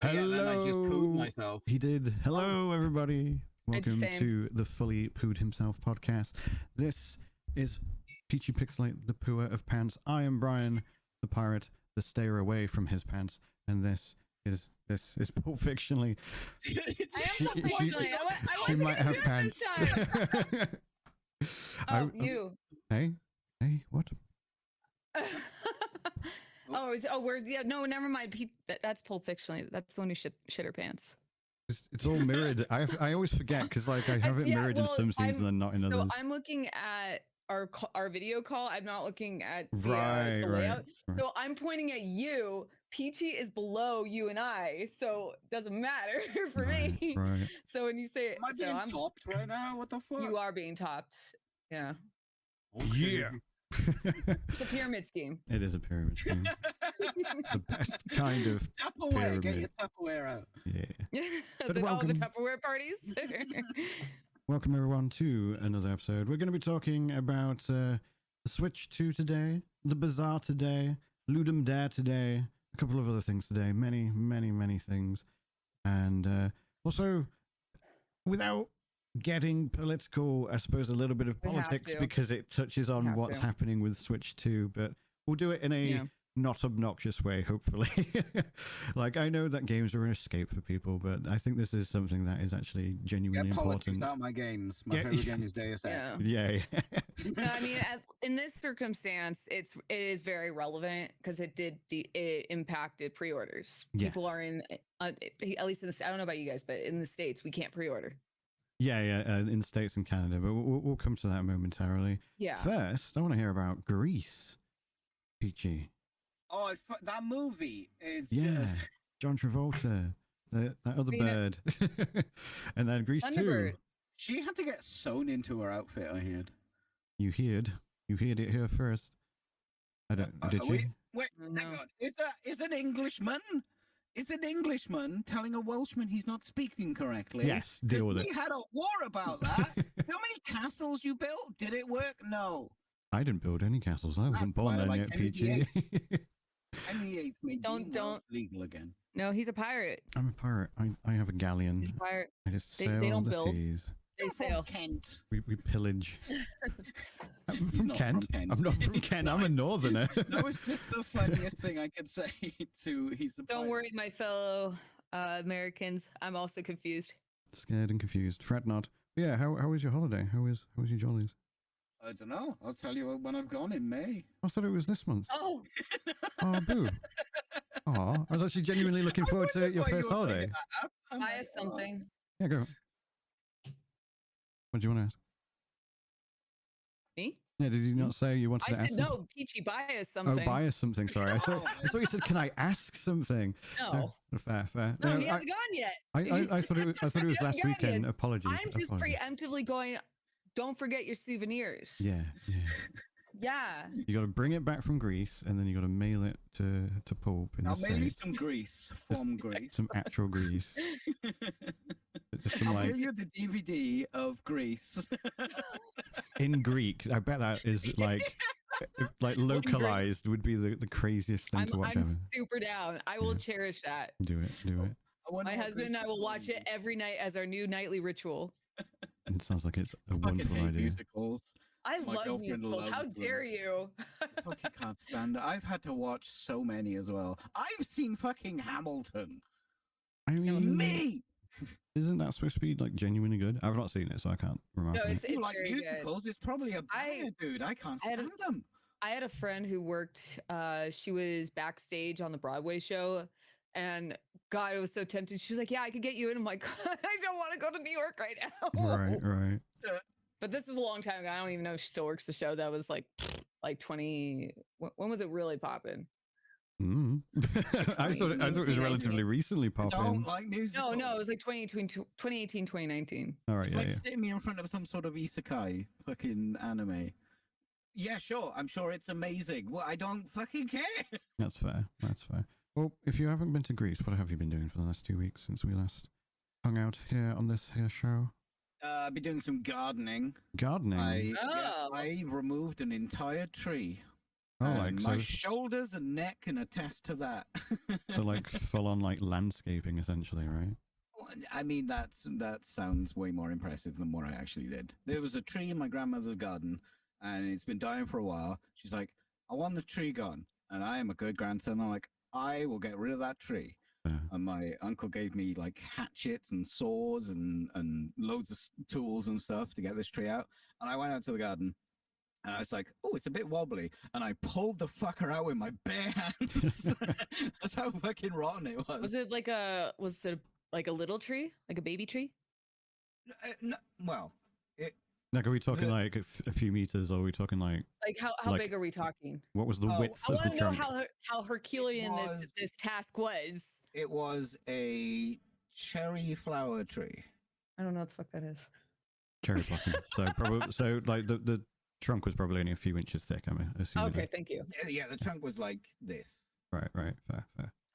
Hello. Yeah, then I just pooed myself. He did. Hello, everybody. Welcome to the Fully Pooed Himself podcast. This is Peachy Pixelate, the pooer of pants. I am Bryan, the pirate, the stayer away from his pants, and this is Pulp Fictionally. She might have pants. You. Hey, what? No, never mind. That's Pulp Fiction. That's the one who shit her pants. It's all mirrored. I always forget because like I have it mirrored in some scenes and then not in others. So I'm looking at our video call. I'm not looking at the right. layout. So I'm pointing at you. Peachy is below you and I, so it doesn't matter for me. Right. So when you say, Am I being topped right now? What the fuck? You are being topped. Yeah. Okay. Yeah. It's a pyramid scheme. It is a pyramid scheme. The best kind of Tupperware. pyramid. Get your Tupperware out. Yeah. The Tupperware parties. Welcome everyone to another episode. We're going to be talking about the Switch 2 today, the Bazaar today, Ludum Dare today, a couple of other things today, many things, and also without getting political, I suppose a little bit of politics because it touches on what's happening with Switch 2, but we'll do it in a not obnoxious way, hopefully. Like, I know that games are an escape for people, but I think this is something that is actually genuinely important. Politics out my games. My favorite game is Deus Ex. Yeah. No, I mean, in this circumstance, it is very relevant because it impacted pre-orders. Yes. People are in, at least in the, I don't know about you guys, but in the States, we can't pre-order. Yeah, in the States and Canada, but we'll come to that momentarily. Yeah. First, I want to hear about Grease, Peachy. Oh, that movie is John Travolta, that other bird, and then Grease Thunderbird. 2. She had to get sewn into her outfit. I heard. You heard it here first. I don't. Did you? Wait, hang on. Is an Englishman? Is an Englishman telling a Welshman he's not speaking correctly? Yes, deal with it. We had a war about that. How many castles you built? Did it work? No. I didn't build any castles. I wasn't born then yet, Peachy. MEA's made don't legal again. No, he's a pirate. I'm a pirate. I have a galleon. He's a pirate. I just They sail don't the build. seas. They sail. Kent. We pillage. I'm He's from not Kent. from Kent. I'm not from Kent. I'm a northerner. That was just the funniest thing I could say to he's the Don't worry, my fellow Americans. I'm also confused. Scared and confused. Fret not. But yeah, how was your holiday? How was your jollies? I don't know. I'll tell you when I've gone in May. I thought it was this month. Oh. Oh, boo. Oh, I was actually genuinely looking forward to your first holiday. Buy us something. Yeah, go. What do you want to ask? Me? Yeah, did you not say you wanted to I ask? said no, Peachy, buy us something. Oh, buy us something. Sorry, I thought you said, "Can I ask something?" No. Fair. No, he hasn't gone yet. I thought it was last weekend. Apologies. I'm just preemptively going. Don't forget your souvenirs. Yeah. Yeah. You got to bring it back from Greece, and then you got to mail it to Pulp in I'll the mail you States. some Greece from Greece. Some actual Greece. Just some, I'll like, mail you the DVD of Greece. in Greek. I bet that is like localized would be the craziest thing to watch I'm ever. super down. I will cherish that. Do it. My husband and I will watch it every night as our new nightly ritual. It sounds like it's a wonderful idea. Musicals. I love musicals. How dare you? I fucking can't stand it. I've had to watch so many as well. I've seen fucking Hamilton. I mean, me. Isn't that supposed to be like genuinely good? I've not seen it, so I can't remember. No, it's You like very musicals? good. It's probably a banger, dude. I can't stand them. I had a friend who worked. She was backstage on the Broadway show, and God, it was so tempting. She was like, "Yeah, I could get you in." I'm like, "I don't want to go to New York right now." Right. But this was a long time ago. I don't even know if she still works the show. That was like 20. When was it really popping? I thought it was relatively recently popping. I don't like musicals. No, it was like 2018, 2019. All right, it's like sitting me in front of some sort of isekai fucking anime. Yeah, sure. I'm sure it's amazing. Well, I don't fucking care. That's fair. Well, if you haven't been to Greece, what have you been doing for the last 2 weeks since we last hung out here on this here show? I've been doing some gardening. Gardening? I removed an entire tree. Oh, And like my so, shoulders and neck can attest to that. so like full on like landscaping essentially, right? I mean, that sounds way more impressive than what I actually did. There was a tree in my grandmother's garden, and it's been dying for a while. She's like, "I want the tree gone," and I am a good grandson. I'm like, "I will get rid of that tree." Yeah. And my uncle gave me like hatchets and saws and loads of tools and stuff to get this tree out. And I went out to the garden, and I was like, "Oh, it's a bit wobbly," and I pulled the fucker out with my bare hands. That's how fucking rotten it was. Was it like a little tree, like a baby tree? No, well, Like, are we talking The- like a few meters, or are we talking like Like how Like- big are we talking? what was the Oh, width I of want the to know trunk? how Herculean was- this task was. it was a cherry flower tree. I don't know what the fuck that is. Cherry blossom. So probably, so like the trunk was probably only a few inches thick. I'm assuming. Okay, thank you. Yeah, the trunk was like this. Right. Fair.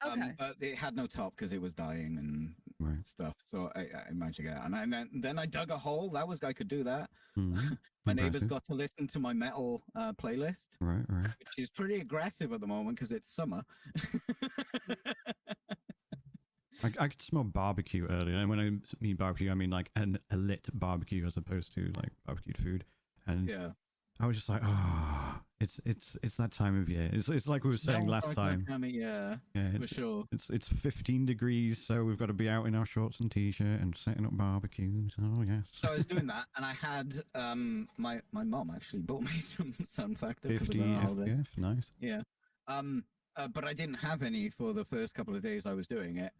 Okay. But it had no top because it was dying and Right. stuff. So I managed to get it out. And then I dug a hole. I could do that. Mhm. My neighbors Impressive. got to listen to my metal playlist, Right. which is pretty aggressive at the moment because it's summer. I could smell barbecue earlier, and when I mean barbecue, I mean like a lit barbecue as opposed to like barbecued food. And Yeah. I was just like, ah, it's that time of year. It's like we were saying Smells last like time. yeah, Yeah, for sure. it's 15 degrees, so we've got to be out in our shorts and t-shirt and setting up barbecues. Oh yes. So I was doing that, and I had my mom actually bought me some Sun Factor. 50 FPS, nice. Yeah. But I didn't have any for the first couple of days I was doing it.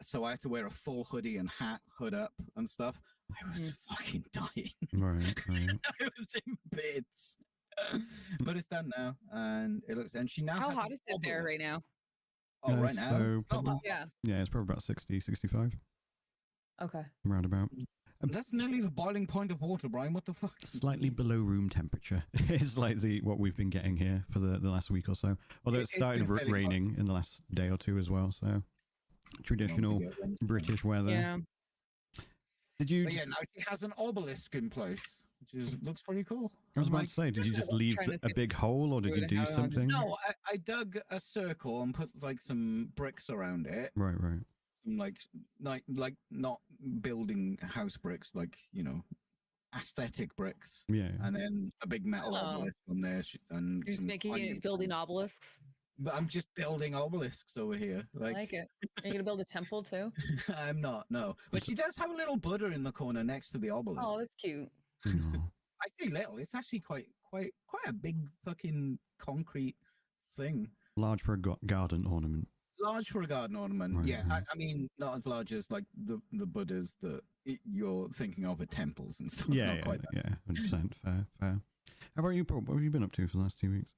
So I had to wear a full hoodie and hat, hood up and stuff. I was fucking dying. Right. I was in bits. But it's done now, and it looks. And she now. How has hot a is it there obelisk. right now? Oh, right now. So It's not probably, hot. Yeah. yeah, it's probably about 60, 65, Okay. roundabout. That's nearly the boiling point of water, Brian. What the fuck? Slightly below room temperature is like what we've been getting here for the last week or so. Although it It's started been fairly hot. raining in the last day or two as well. So traditional British weather. Yeah. Did you? But yeah, now she has an obelisk in place, which looks pretty cool. I was I'm about like, to say, did you just I'm leave trying to a see big hole, or did you what do happened. something? No, I dug a circle and put like some bricks around it. Right. Some like not building house bricks, like aesthetic bricks, Yeah. and then a big metal Oh. obelisk on there. And You're just some making tiny- it building obelisks. But I'm just building obelisks over here. I like it. Are you gonna build a temple too? I'm not, no. But she does have a little Buddha in the corner next to the obelisk. Oh, that's cute. Oh. I say little. It's actually quite a big fucking concrete thing. Large for a garden ornament. Large for a garden ornament. Right, Yeah, right. I mean not as large as like the Buddhas that you're thinking of at temples and stuff. Yeah, not yeah, quite that. yeah. 100%. Fair. How about you, Paul? What have you been up to for the last 2 weeks?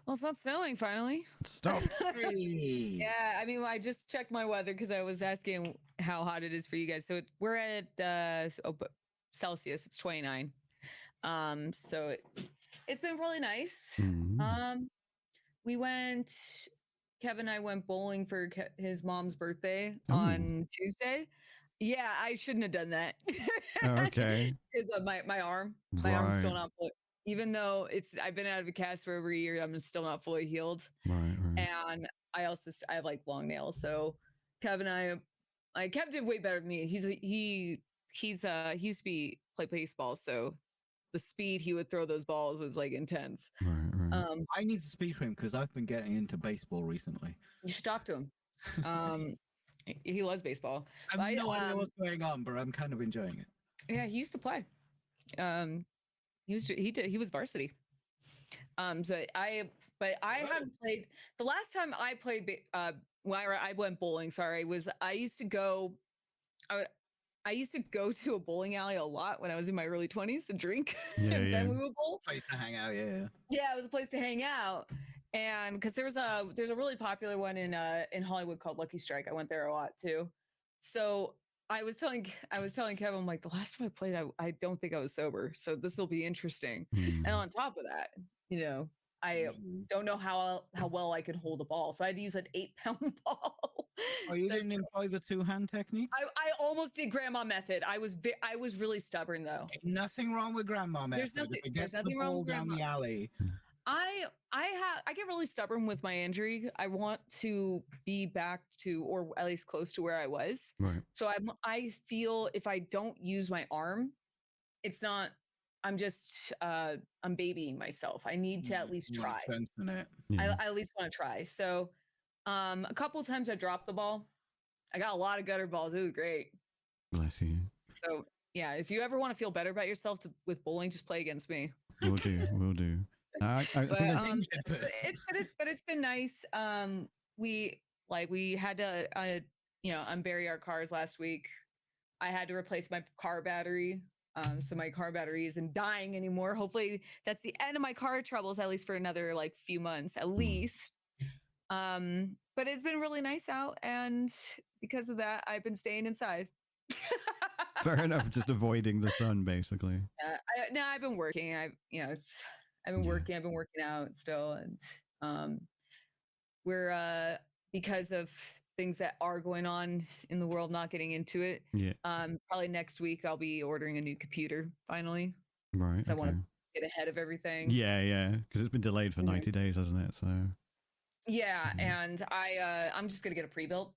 Well, it's not snowing finally. Stop. Hey. Yeah, I mean, I just checked my weather because I was asking how hot it is for you guys. So we're at Celsius. It's 29. So it's been really nice. Mm. We went. Kevin and I went bowling for his mom's birthday Oh. on Tuesday. Yeah, I shouldn't have done that. Oh, okay. Because of my arm. My arm's still not fully, even though I've been out of a cast for over a year, I'm still not fully healed. Right. And I have like long nails. So Kev and I Kev did way better than me. He used to play baseball, so the speed he would throw those balls was like intense. Right. I need to speak to him because I've been getting into baseball recently. You should talk to him. He loves baseball. I have no idea what's going on, but I'm kind of enjoying it. Yeah, he used to play. He was varsity. So I haven't played. The last time I played, when I went bowling, was I used to go to a bowling alley a lot when I was in my early 20s to drink. Yeah, and yeah. then we would bowl. Place to hang out, yeah. Yeah, it was a place to hang out. And because there's a really popular one in Hollywood called Lucky Strike. I went there a lot too. So I was telling Kevin, I'm like, the last time I played, I don't think I was sober. So this will be interesting. Mm. And on top of that, I don't know how well I could hold a ball. So I had to use an 8-pound ball. Oh, you didn't employ the two-hand technique? I almost did grandma method. I was really stubborn though. Nothing wrong with grandma method. There's nothing- If it there's gets the nothing wrong ball with down the grandma. alley I get really stubborn with my injury. I want to be back to, or at least close to where I was. Right. So I feel if I don't use my arm, it's not. I'm just I'm babying myself. I need to at least You wanna try. strengthen it. Yeah. I at least want to try. So a couple of times I dropped the ball. I got a lot of gutter balls. It was great. Bless you. So yeah, if you ever want to feel better about yourself with bowling, just play against me. We'll do. We'll do. I But, think I- it's been nice. We had to unbury our cars last week. I had to replace my car battery. So my car battery isn't dying anymore. Hopefully that's the end of my car troubles, at least for another like few months at least. But it's been really nice out, and because of that, I've been staying inside. fair enough. Just avoiding the sun, basically. I've been working. I've been Yeah. working. I've been working out still, and we're because of things that are going on in the world, not getting into it. Yeah. Probably next week I'll be ordering a new computer finally. Right. So I want Okay. to get ahead of everything. Yeah, yeah. Because it's been delayed for 90 days, hasn't it? So. Yeah, Mhm. and I'm just gonna get a pre-built.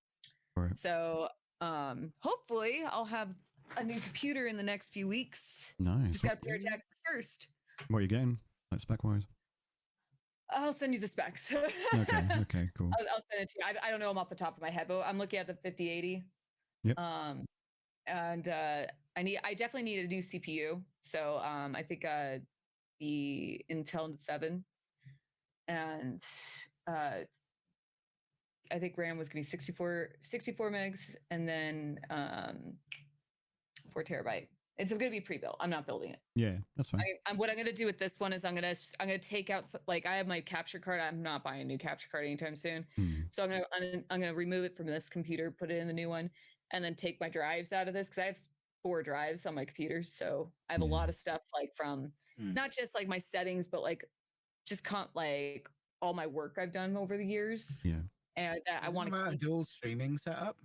Right. So hopefully I'll have a new computer in the next few weeks. Nice. Just gotta pay our taxes first. What are you getting? Like spec wise? I'll send you the specs. Okay. Okay. Cool. I'll send it to you. I don't know them off the top of my head, but I'm looking at the 5080. Yep. And I definitely need a new CPU. So I think the Intel 7, and I think RAM was gonna be 64 megs, and then 4 terabyte. It's going to be pre-built. I'm not building it. Yeah, that's fine. What I'm going to do with this one is I'm going to take out, like, I have my capture card. I'm not buying a new capture card anytime soon. So I'm going to remove it from this computer, put it in the new one, and then take my drives out of this, because I have 4 drives on my computer. So I have a lot of stuff, like, from not just like my settings, but like just like all my work I've done over the years. Yeah. And I want to keep a dual streaming setup.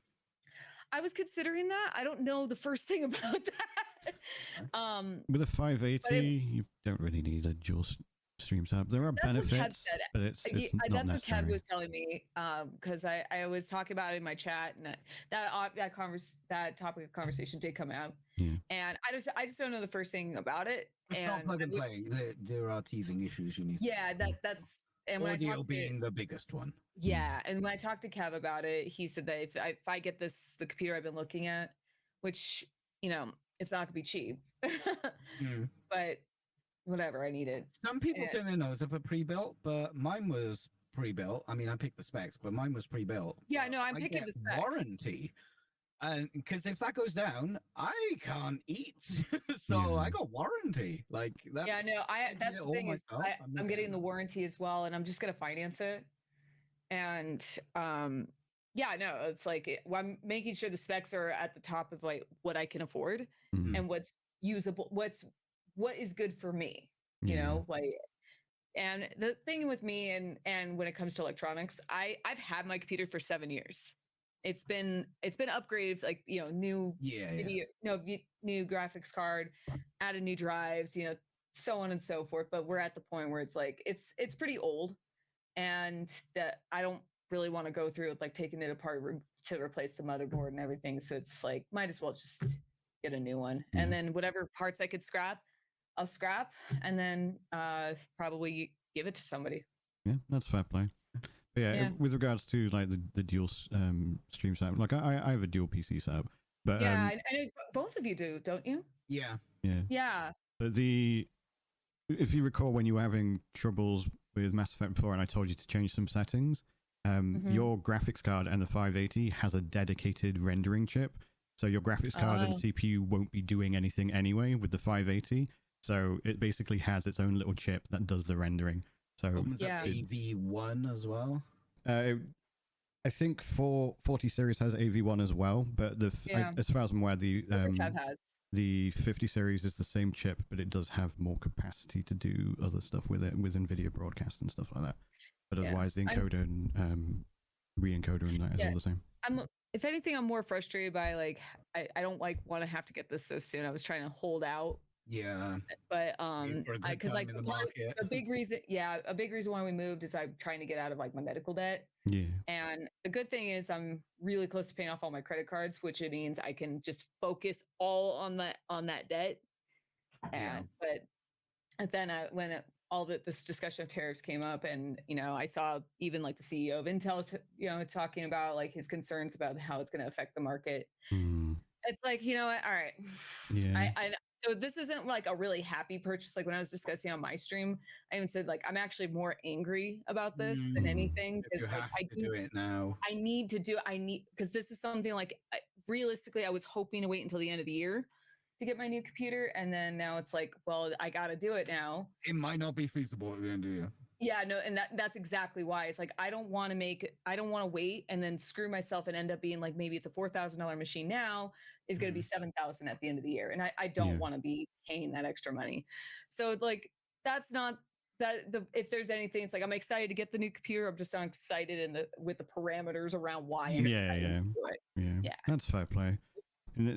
I was considering that. I don't know the first thing about that. With a 580, you don't really need a dual stream setup. There are benefits, but it's not that's necessary. what Kev was telling me, because I was talking about it in my chat, and that topic of conversation did come out. Yeah. And I just don't know the first thing about it. It's not plug and play. There are teething issues you need. Yeah, that's and when audio being the biggest one. Yeah, and when I talked to Kev about it, he said that if I get the computer I've been looking at, which, you know, it's not gonna be cheap, but whatever, I need it. Some people turn their nose up at pre-built, but mine was pre-built. I mean, I picked the specs, but mine was pre-built. Yeah, no, I'm picking the specs. Warranty. And because if that goes down, I can't eat. So I got warranty. Like that. Yeah, no, that's the thing is I'm getting the warranty as well, and I'm just gonna finance it. And yeah, no, it's like I'm making sure the specs are at the top of like what I can afford and what's usable, what is good for me, you know, like. And the thing with me and when it comes to electronics, I've had my computer for 7 years. It's been upgraded, like, you know, new video, new graphics card, added new drives, you know, so on and so forth. But we're at the point where it's like it's pretty old, and that I don't really want to go through with like taking it apart to replace the motherboard and everything. So it's like, might as well just get a new one, and then whatever parts I could scrap, I'll scrap, and then probably give it to somebody. Yeah, that's fair play. But yeah, with regards to like the dual stream setup, like I have a dual PC setup, but I know both of you do, don't you? Yeah. But if you recall when you were having troubles with Mass Effect before, and I told you to change some settings, your graphics card and the 580 has a dedicated rendering chip, so your graphics card and CPU won't be doing anything anyway with the 580. So it basically has its own little chip that does the rendering. So AV1 as well. I think 40 series has AV1 as well, but as far as I'm aware, the 50 series is the same chip, but it does have more capacity to do other stuff with it, with NVIDIA broadcast and stuff like that. But otherwise, the encoder and re-encoder and that is all the same. If anything, I'm more frustrated by like I don't like want to have to get this so soon. I was trying to hold out Yeah. But For a good because like time in the part market. a big reason, a big reason why we moved is I'm trying to get out of like my medical debt. Yeah. And the good thing is I'm really close to paying off all my credit cards, which it means I can just focus all on that debt. Yeah. And but then when all this discussion of tariffs came up, and I saw even like the CEO of Intel, talking about like his concerns about how it's going to affect the market. Mm. It's like, you know what? All right. Yeah. So this isn't like a really happy purchase. Like when I was discussing on my stream, I even said like I'm actually more angry about this than anything, If you because like have to do it now. I need because this is something like realistically I was hoping to wait until the end of the year to get my new computer, and then now it's like, well, I got to do it now. It might not be feasible at the end of the year. Yeah, no, and that's exactly why. It's like I don't want to wait and then screw myself and end up being like, maybe it's a $4,000 machine now is going to be $7,000 at the end of the year, and I don't want to be paying that extra money. So like that's not if there's anything, it's like I'm excited to get the new computer. I'm just not excited with the parameters around why I'm excited to do it. Yeah. That's fair play.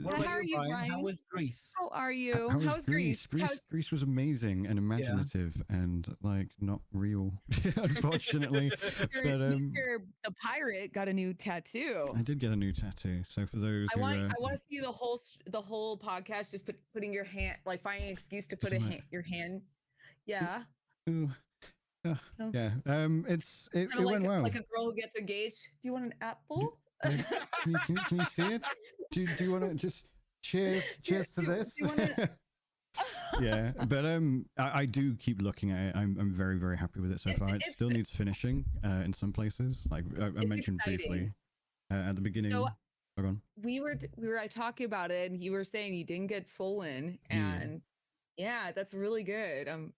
What How are you, Bryan? How was Greece? How are you? How's Greece? Greece was amazing and imaginative and like not real, unfortunately. But Mr. the Pirate got a new tattoo. I did get a new tattoo. So for those I want to see the whole podcast just putting your hand, like finding an excuse to put your hand. Yeah. Ooh. Yeah. It like, went well. Like a girl who gets engaged. Do you want an apple? Can you see it? Do you want to just cheers to this? Yeah, but I do keep looking at it. I'm very, very happy with it so far. It still needs finishing in some places. Like I mentioned briefly at the beginning. So we were talking about it, and you were saying you didn't get swollen, and yeah, that's really good.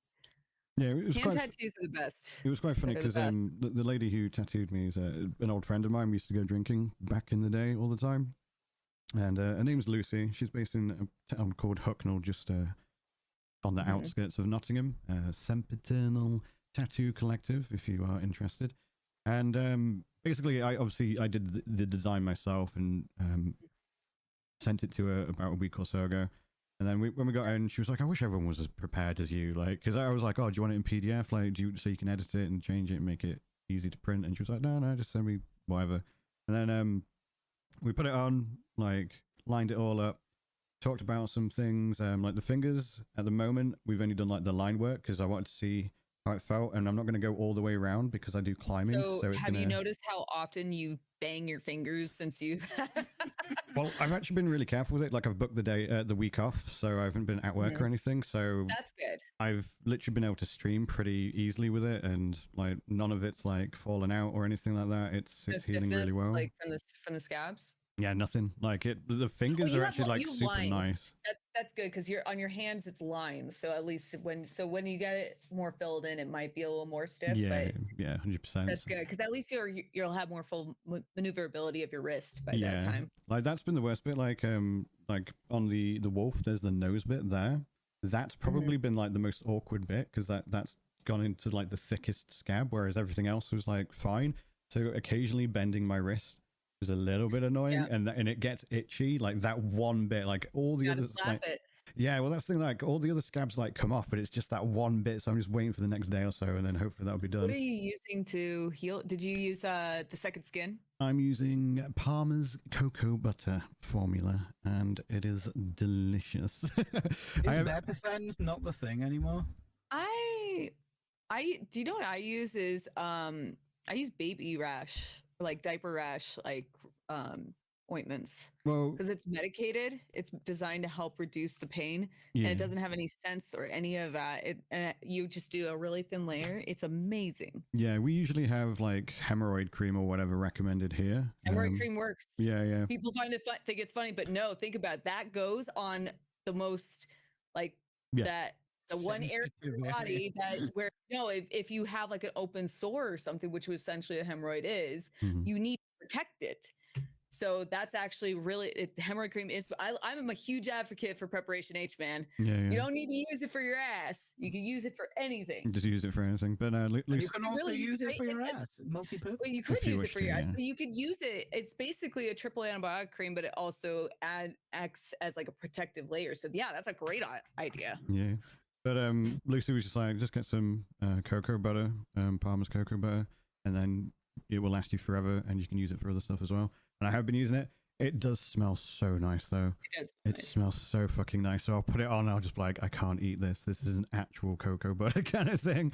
Yeah, it was hand tattoos are the best. It was quite funny because the lady who tattooed me is an old friend of mine. We used to go drinking back in the day all the time, and her name's Lucy. She's based in a town called Hucknall, just on the outskirts of Nottingham. Sempiternal Tattoo Collective, if you are interested. And basically, I did the design myself and sent it to her about a week or so ago. And then when we got in, she was like, I wish everyone was as prepared as you. Like, because I was like, oh, do you want it in PDF? Like, so you can edit it and change it and make it easy to print? And she was like, no, just send me whatever. And then we put it on, like, lined it all up, talked about some things. Like the fingers, at the moment, we've only done like the line work because I wanted to see how it felt. And I'm not going to go all the way around because I do climbing. So have you noticed how often you bang your fingers since you... Well, I've actually been really careful with it. Like I've booked the week off, so I haven't been at work or anything. So that's good. I've literally been able to stream pretty easily with it, and like none of it's like fallen out or anything like that. It's healing really well. Like from the scabs. Yeah, nothing. Like the fingers are actually like super nice. That's good because you're on your hands. It's lines, so at least when you get it more filled in, it might be a little more stiff. Yeah, 100%. That's good because at least you'll have more full maneuverability of your wrist by that time. Like that's been the worst bit. Like on the wolf, there's the nose bit there. That's probably been like the most awkward bit because that's gone into like the thickest scab, whereas everything else was like fine. So occasionally bending my wrist was a little bit annoying, and it gets itchy. Like that one bit, like all the others, like, yeah. Well, that's the thing. Like all the other scabs like come off, but it's just that one bit. So I'm just waiting for the next day or so, and then hopefully that'll be done. What are you using to heal? Did you use the second skin? I'm using Palmer's cocoa butter formula, and it is delicious. Is Epicens not the thing anymore? Do you know what I use is I use baby rash, like diaper rash, like ointments. Well, because it's medicated, it's designed to help reduce the pain, and it doesn't have any scents or any of that. You just do a really thin layer. It's amazing. Yeah, we usually have like hemorrhoid cream or whatever recommended here. Hemorrhoid cream works. Yeah. People think it's funny, but no, think about it. That goes on the most like that. The one area of your body that where if you have like an open sore or something, which essentially a hemorrhoid is, you need to protect it. So that's actually really hemorrhoid cream is. I'm a huge advocate for Preparation H, man. Yeah, You don't need to use it for your ass. You can use it for anything. Just use it for anything. But And you Lucy, can also really use it for your it's- ass, multi-purpose. Well, you If could you use it wish for to, your ass, yeah. but you could use it. It's basically a triple antibiotic cream, but it also acts as like a protective layer. So yeah, that's a great idea. yeah. But Lucy was just like, just get some cocoa butter, Parma's cocoa butter, and then it will last you forever, and you can use it for other stuff as well. And I have been using it. It does smell so nice, though. It does. It smells so fucking nice. So I'll put it on. I'll just be like, I can't eat this. This is an actual cocoa butter kind of thing.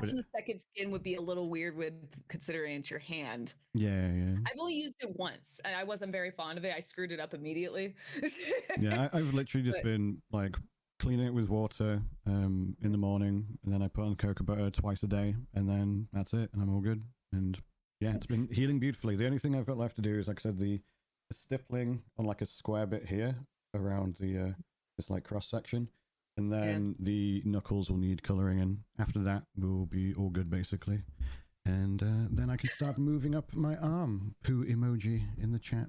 Imagine the second skin would be a little weird with considering it's your hand. Yeah. I've only used it once, and I wasn't very fond of it. I screwed it up immediately. Yeah, I've literally just been like cleaning it with water in the morning, and then I put on cocoa butter twice a day, and then that's it, and I'm all good. And yeah, it's been healing beautifully. The only thing I've got left to do is, like I said, the stippling on like a square bit here around the this like cross section, and then the knuckles will need coloring, and after that we'll be all good basically. And then I can start moving up my arm. Poo emoji in the chat.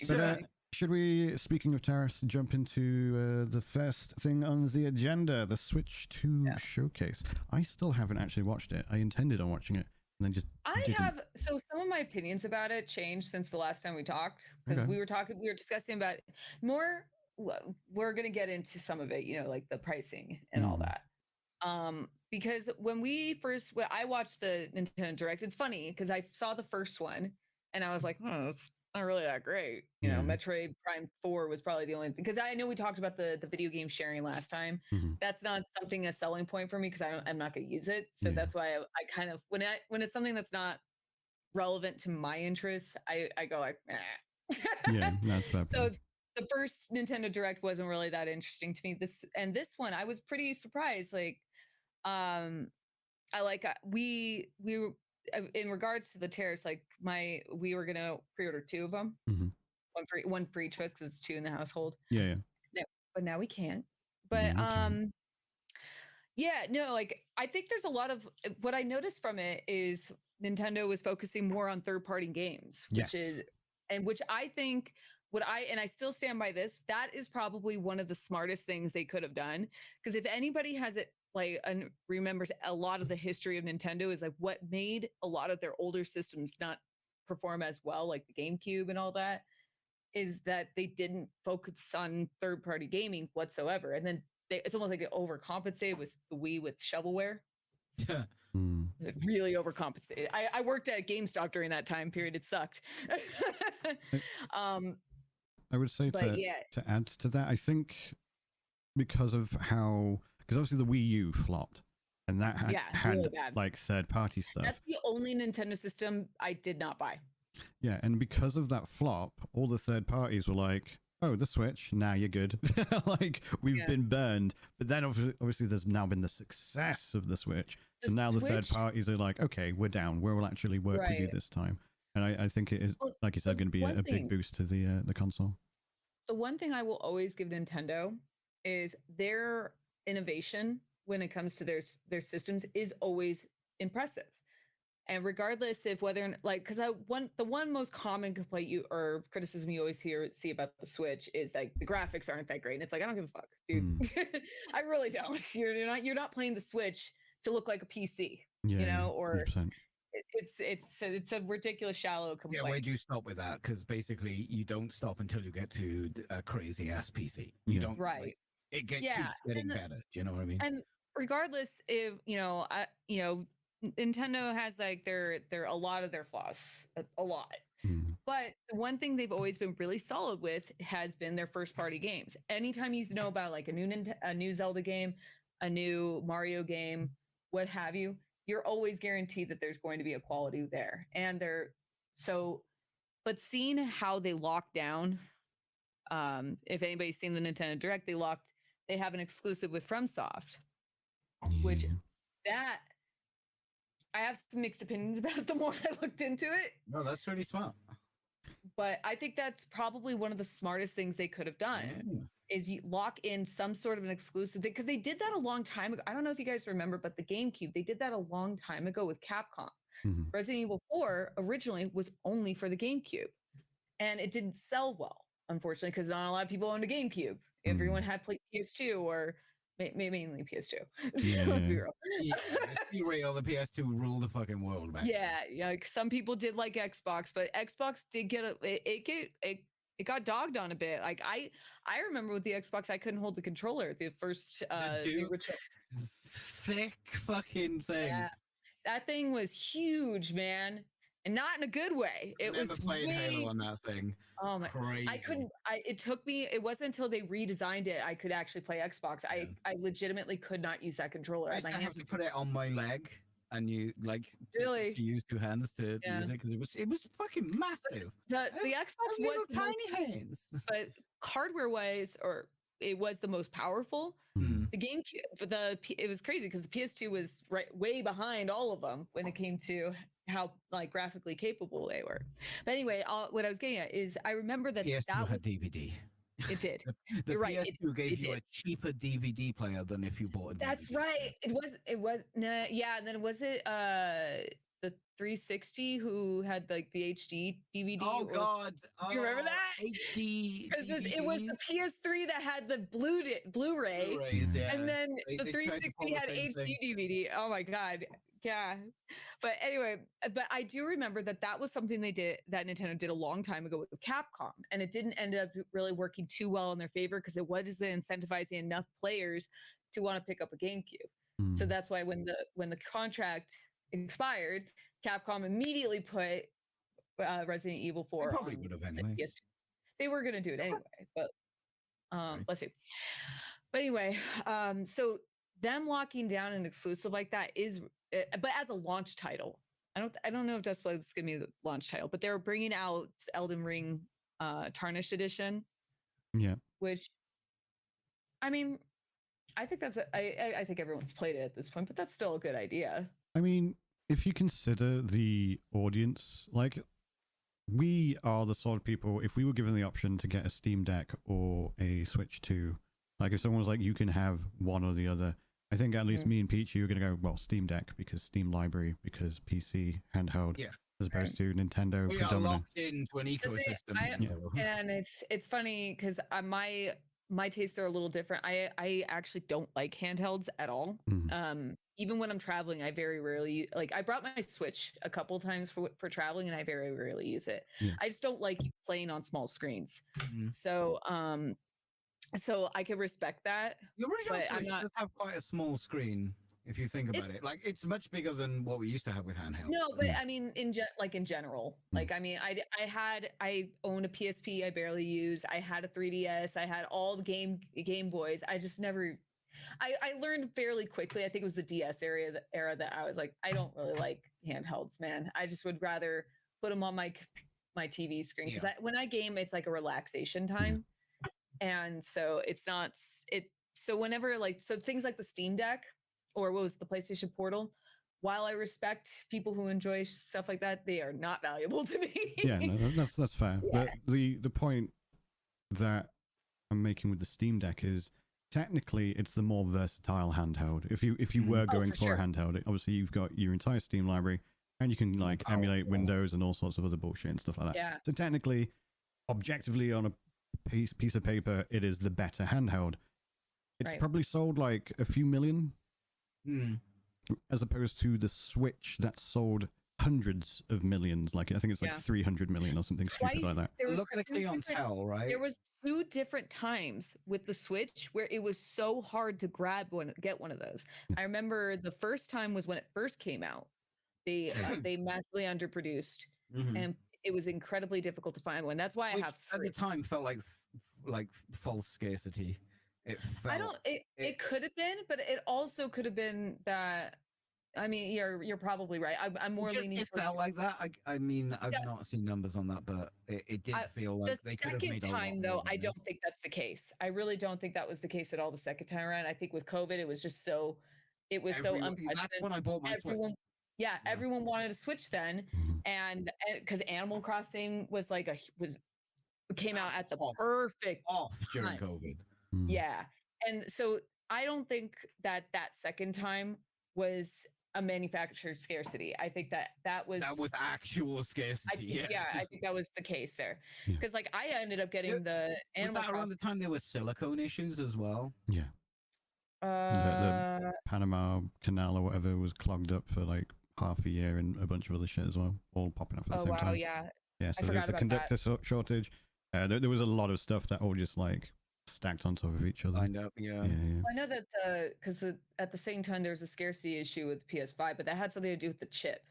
So should we, speaking of tariffs, jump into the first thing on the agenda, the Switch 2 showcase? I still haven't actually watched it. I intended on watching it, and then just so some of my opinions about it changed since the last time we talked, because we were discussing about more. We're gonna get into some of it, like the pricing and all that. Because when I watched the Nintendo Direct, it's funny because I saw the first one and I was like, it's not really that great. You know, Metroid Prime 4 was probably the only thing, because I know we talked about the video game sharing last time. That's not a selling point for me, because I'm not going to use it. So that's why I kind of, when it's something that's not relevant to my interests, I go like, yeah, that's fair. So the first Nintendo Direct wasn't really that interesting to me. This one, I was pretty surprised. Like, we were, in regards to the tariffs, like we were gonna pre-order 2 of them, one for each of us, because it's 2 in the household. Yeah. No, but now we can't. But like I think there's a lot of what I noticed from it is Nintendo was focusing more on third-party games, which I think. I still stand by this. That is probably one of the smartest things they could have done, because if anybody has it and remembers a lot of the history of Nintendo, is like what made a lot of their older systems not perform as well, like the GameCube and all that, is that they didn't focus on third-party gaming whatsoever, and then it's almost like it overcompensated with the Wii with shovelware. It really overcompensated. I worked at GameStop during that time period. It sucked. I would say to add to that, I think because obviously the Wii U flopped, and that had really like third-party stuff. That's the only Nintendo system I did not buy. Yeah, and because of that flop, all the third parties were like, oh, the Switch, now you're good. Like, we've been burned. But then obviously there's now been the success of the Switch. So now the third parties are like, okay, we're down. We'll actually work with you this time. And I think it is, like you said, going to be a big boost to the console. The one thing I will always give Nintendo is their innovation when it comes to their systems is always impressive. And regardless of whether, like, because the one most common complaint or criticism you always see about the Switch is like the graphics aren't that great. And it's like, I don't give a fuck, dude. I really don't. You're not playing the Switch to look like a PC, or 100%. It's a ridiculous shallow complaint. Yeah, where do you stop with that? Because basically you don't stop until you get to a crazy ass PC. You don't, right? It keeps getting better. Do you know what I mean? And regardless, if Nintendo has like their a lot of their flaws, a lot. But the one thing they've always been really solid with has been their first party games. Anytime you know about like a new Zelda game, a new Mario game, what have you, you're always guaranteed that there's going to be a quality there. And but seeing how they locked down, if anybody's seen the Nintendo Direct, they have an exclusive with FromSoft, which that I have some mixed opinions about the more I looked into it. No, that's really smart. But I think that's probably one of the smartest things they could have done is you lock in some sort of an exclusive, because they did that a long time ago. I don't know if you guys remember, but the GameCube, they did that a long time ago with Capcom. Resident Evil 4 originally was only for the GameCube. and it didn't sell well, unfortunately, because not a lot of people owned a GameCube. Everyone had played PS2 or mainly PS2. Let's be real. Yeah, let's be real. The PS2 ruled the fucking world back. Yeah. Like some people did like Xbox, but Xbox did get it got dogged on a bit. Like I remember with the Xbox, I couldn't hold the controller. The first the original thick fucking thing. Yeah, that thing was huge, man, and not in a good way. I remember playing Halo on that thing. Oh my! Crazy. I couldn't. It took me. It wasn't until they redesigned it I could actually play Xbox. I legitimately could not use that controller. I used to have to put it on my leg, and you like really to use two hands to use it because it was fucking massive. The Xbox was tiny hands, but hardware wise, or it was the most powerful. The GameCube, it was crazy because the PS2 was way behind all of them when it came to how like graphically capable they were. But anyway, what I was getting at is I remember that PS2 that had DVD. It did. The You're PS2 right. gave you a cheaper DVD player than if you bought a DVD. That's right. It was nah, yeah. And then was it the 360 who had like the HD DVD? Oh God! You remember that? HD. Because it was the PS3 that had the Blu-ray, Blu-rays, yeah. and then the They 360 had HD DVD. Oh my God. Yeah. But anyway, but I do remember that was something that Nintendo did a long time ago with Capcom, and it didn't end up really working too well in their favor because it wasn't incentivizing enough players to want to pick up a GameCube. So that's why when the contract expired, Capcom immediately put Resident Evil 4 They probably would have anyway. They were going to do it anyway, but let's see. But anyway, so them locking down an exclusive like that is, but as a launch title, I don't know if that's what it's going to be the launch title, but they're bringing out Elden Ring Tarnished Edition. Yeah. Which, I mean, I think I think everyone's played it at this point, but that's still a good idea. I mean, if you consider the audience, like, we are the sort of people, if we were given the option to get a Steam Deck or a Switch 2, like if someone was like, you can have one or the other, I think at least me and Peachy are going to go, well, Steam Deck, because Steam Library, because PC, handheld, as opposed to Nintendo. We are locked into an ecosystem. And it's funny because my tastes are a little different. I actually don't like handhelds at all. Even when I'm traveling, I very rarely I brought my Switch a couple times for traveling, and I very rarely use it. I just don't like playing on small screens. So I can respect that. Your original Switch does have quite a small screen if you think about it. Like, it's much bigger than what we used to have with handheld. No, but I mean, in general, like, I mean, I owned a PSP. I barely used. I had a 3DS. I had all the Game Boys. I just never. I learned fairly quickly. I think it was the DS era that I was like, I don't really like handhelds, man. I just would rather put them on my TV screen because when I game, it's like a relaxation time, and so it's not it. So whenever so things like the Steam Deck or what was the PlayStation Portal, while I respect people who enjoy stuff like that, they are not valuable to me. Yeah, no, that's fair. But the point that I'm making with the Steam Deck is, technically, it's the more versatile handheld. If you were going for a handheld, obviously you've got your entire Steam library, and you can like emulate Windows and all sorts of other bullshit and stuff like that. Yeah. So technically, objectively, on a piece of paper, it is the better handheld. It's probably sold like a few million, as opposed to the Switch that sold hundreds of millions. Like I think it's like 300 million or something stupid like that. Look at the clientele, right? There was 2 different times with the Switch where it was so hard to get one of those. I remember the first time was when it first came out. They massively underproduced, and it was incredibly difficult to find one. That's why I have 3. At the time felt like false scarcity. It felt, it could have been, but it also could have been that. I mean, you're probably right. I'm more leaning. It felt like that. I mean, I've not seen numbers on that, but it did feel like they could have made a lot. The second time, though, I don't think that's the case. I really don't think that was the case at all. The second time around, I think with COVID, it was just so. It was so unprecedented. That's when I bought my Switch. Everyone wanted to Switch then, and because Animal Crossing was came out at the perfect during COVID. Yeah, and so I don't think that second time was a manufactured scarcity. I think that was actual scarcity. I think that was the case there. Yeah. Because like I ended up getting Was the Animal that around the time there were silicone issues as well? Yeah. The Panama Canal or whatever was clogged up for like half a year, and a bunch of other shit as well, all popping up at the same time. Yeah. Yeah, so there's the conductor shortage. There was a lot of stuff that all just like stacked on top of each other. Lined up, yeah. I know that because at the same time there was a scarcity issue with PS5, but that had something to do with the chip,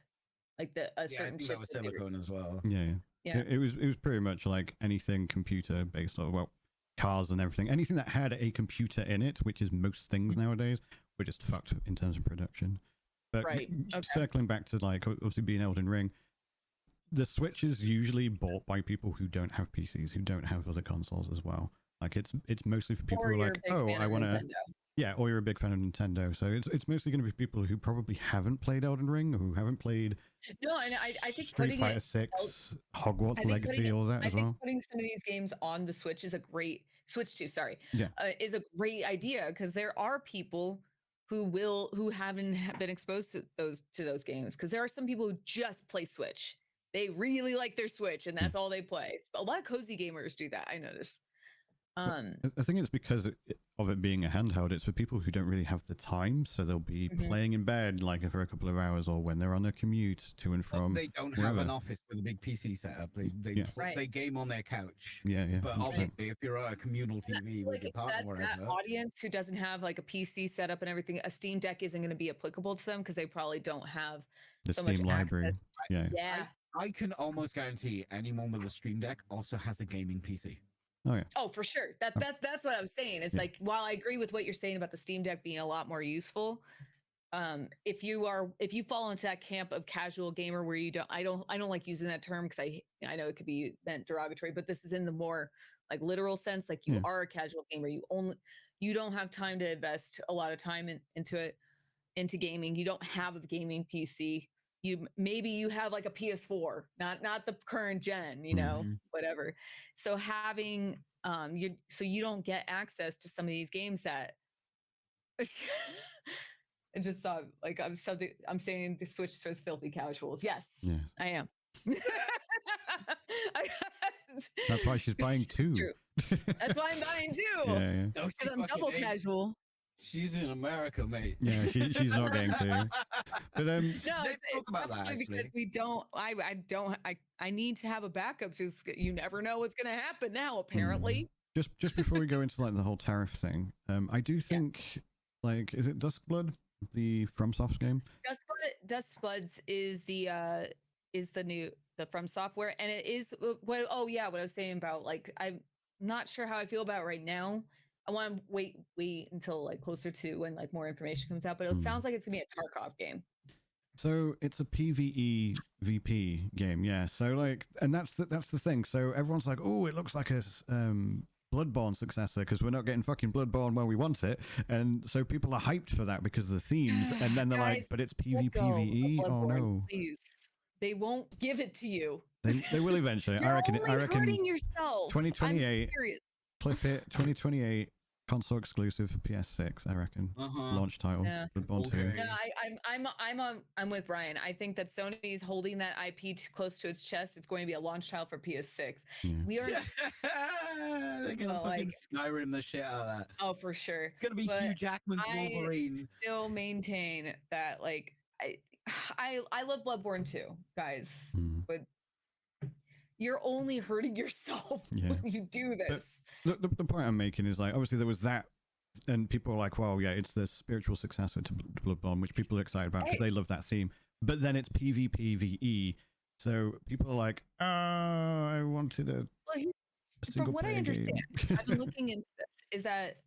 like a certain chip. That was silicone as well. Yeah. It was pretty much like anything computer based on, well, cars and everything. Anything that had a computer in it, which is most things nowadays, were just fucked in terms of production. But circling back to like obviously being Elden Ring, the Switch is usually bought by people who don't have PCs, who don't have other consoles as well. Like it's mostly for people who are like, oh, I want to, or you're a big fan of Nintendo. So it's mostly going to be people who probably haven't played Elden Ring, or who haven't played I think Street Fighter 6, Hogwarts Legacy, all that as well. I think putting some of these games on the Switch is a great Switch 2, yeah, is a great idea, because there are people who haven't been exposed to those games, because there are some people who just play Switch. They really like their Switch, and that's all they play. A lot of cozy gamers do that, I noticed. I think it's because of it being a handheld. It's for people who don't really have the time, so they'll be playing in bed like for a couple of hours, or when they're on their commute to and from. They don't have an office with a big PC setup. They game on their couch. Yeah. But obviously, if you're on a communal TV with your partner, or whatever, that audience who doesn't have like a PC setup and everything, a Steam Deck isn't going to be applicable to them, because they probably don't have the Steam library. Yeah. I can almost guarantee anyone with a Stream Deck also has a gaming PC. Oh yeah. Oh, for sure. That's what I'm saying. It's like, while I agree with what you're saying about the Steam Deck being a lot more useful, if you fall into that camp of casual gamer where I don't like using that term, because I know it could be meant derogatory, but this is in the more like literal sense. Like you are a casual gamer. You don't have time to invest a lot of time into gaming. You don't have a gaming PC. Maybe you have like a PS4, not the current gen, whatever. So having you don't get access to some of these games that I just saw, like, I'm saying the Switch says filthy casuals. Yes, I am. That's why she's buying two. That's why I'm buying two. Because I'm double casual. She's in America, mate. Yeah, she's not getting to. But let's talk about that, actually. Because we don't. I need to have a backup. Just, you never know what's going to happen now. Apparently. Just before we go into like the whole tariff thing, I do think like, is it Duskblood, the FromSoft game? Duskbloods is the From software, and it is what I was saying about, like, I'm not sure how I feel about it right now. I want to wait until like closer to when like more information comes out, but it sounds like it's gonna be a Tarkov game. So it's a PvE VP game, yeah. So like, and that's the thing. So everyone's like, oh, it looks like a Bloodborne successor, because we're not getting fucking Bloodborne where we want it, and so people are hyped for that because of the themes, and then they're like, but it's PvPvE. Oh no, please. They won't give it to you. They will eventually. You're I reckon. Only hurting yourself. 2028. Clip it. 2028. Console exclusive for PS6. I reckon. Launch title. Yeah. Bloodborne 2. Yeah, I'm with Bryan. I think that Sony is holding that IP close to its chest. It's going to be a launch title for PS6. Yeah. We are. They're gonna fucking Skyrim the shit out of that. Oh, for sure. It's gonna be Hugh Jackman's Wolverine. I still maintain that, like, I love Bloodborne too, guys, but you're only hurting yourself when you do this. The point I'm making is, like, obviously there was that, and people are like, well, yeah, it's the spiritual successor to Bloodborne, which people are excited about because they love that theme. But then it's PvPvE, so people are like, oh, I wanted a from what I understand, game. I've been looking into this, is that